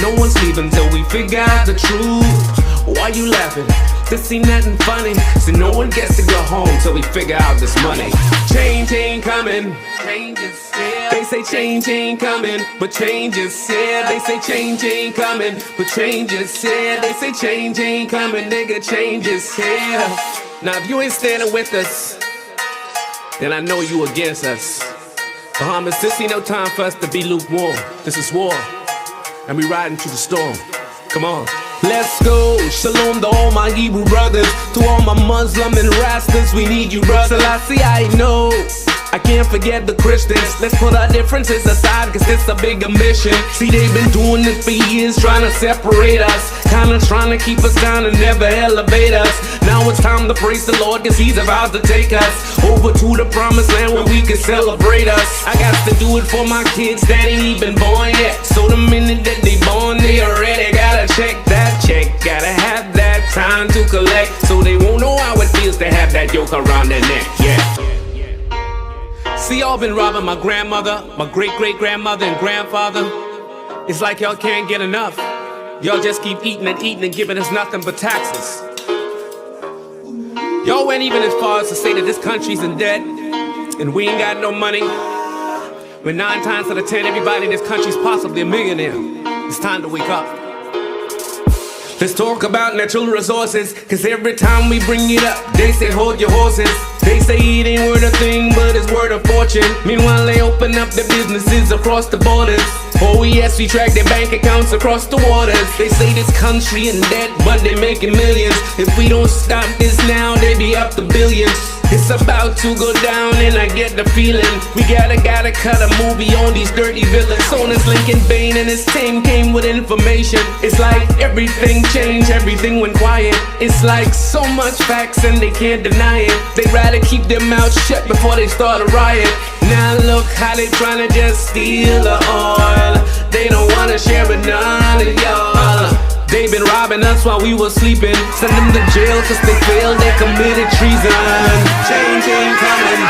Speaker 13: No one's leaving till we figure out the truth. Why you laughing? This ain't nothing funny. So no one gets to go home till we figure out this money. Change ain't coming, change is here. They say change ain't coming, but change is here. They say change ain't coming, but change is here. They say change ain't coming, nigga, change is here. Now if you ain't standing with us, then I know you against us. Bahamas, this ain't no time for us to be lukewarm. This is war, and we riding through the storm. Come on. Let's go, shalom to all my Hebrew brothers. To all my Muslim and Rastas, we need you, brother. Selassie, I know, I can't forget the Christians. Let's put our differences aside, cause this a bigger mission. See, they've been doing this for years, trying to separate us. Kinda trying to keep us down and never elevate us. Now it's time to praise the Lord, cause he's about to take us over to the promised land where we can celebrate us. I got to do it for my kids that ain't even born yet. So the minute that they born, they already gotta check that check. Gotta have that time to collect, so they won't know how it feels to have that yoke around their neck. Yeah. See, y'all been robbing my grandmother, my great-great-grandmother and grandfather. It's like y'all can't get enough. Y'all just keep eating and eating and giving us nothing but taxes. Y'all went even as far as to say that this country's in debt and we ain't got no money. When 9 times out of 10, everybody in this country's possibly a millionaire. It's time to wake up. Let's talk about natural resources, cause every time we bring it up, they say hold your horses. They say it ain't worth a thing, but it's worth a fortune. Meanwhile, they open up their businesses across the borders. Oh yes, we track their bank accounts across the waters. They say this country in debt, but they making millions. If we don't stop this now, they be up to billions. It's about to go down and I get the feeling we gotta cut a movie on these dirty villains. On this Lincoln Bain and his team came with information. It's like everything changed, everything went quiet. It's like so much facts and they can't deny it. They rather keep their mouths shut before they start a riot. Now look how they tryna just steal the oil. They don't wanna share with none of y'all. They been robbing us while we were sleeping. Send them to jail cause they failed, they committed treason. Change ain't coming.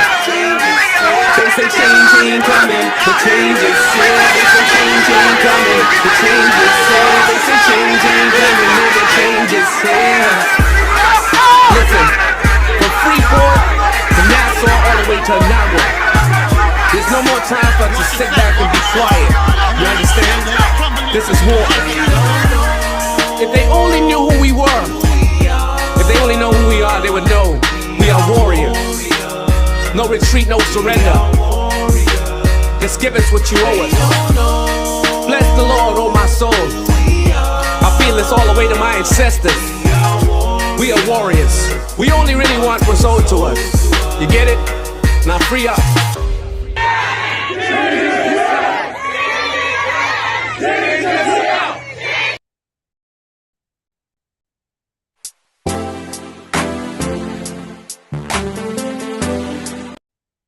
Speaker 13: They say change ain't coming. The change is here. They say change ain't coming. The change is here. They say change ain't coming. Nigga, change is here. Listen, from Freeport to Nassau all the way to Nagua, there's no more time for us to sit back and be quiet. You understand? This is war. If they only knew who we were, if they only know who we are, they would know we are warriors. No retreat, no surrender. Just give us what you owe us. Bless the Lord, oh my soul. I feel this all the way to my ancestors. We are warriors. We only really want what's owed to us. You get it? Now free up.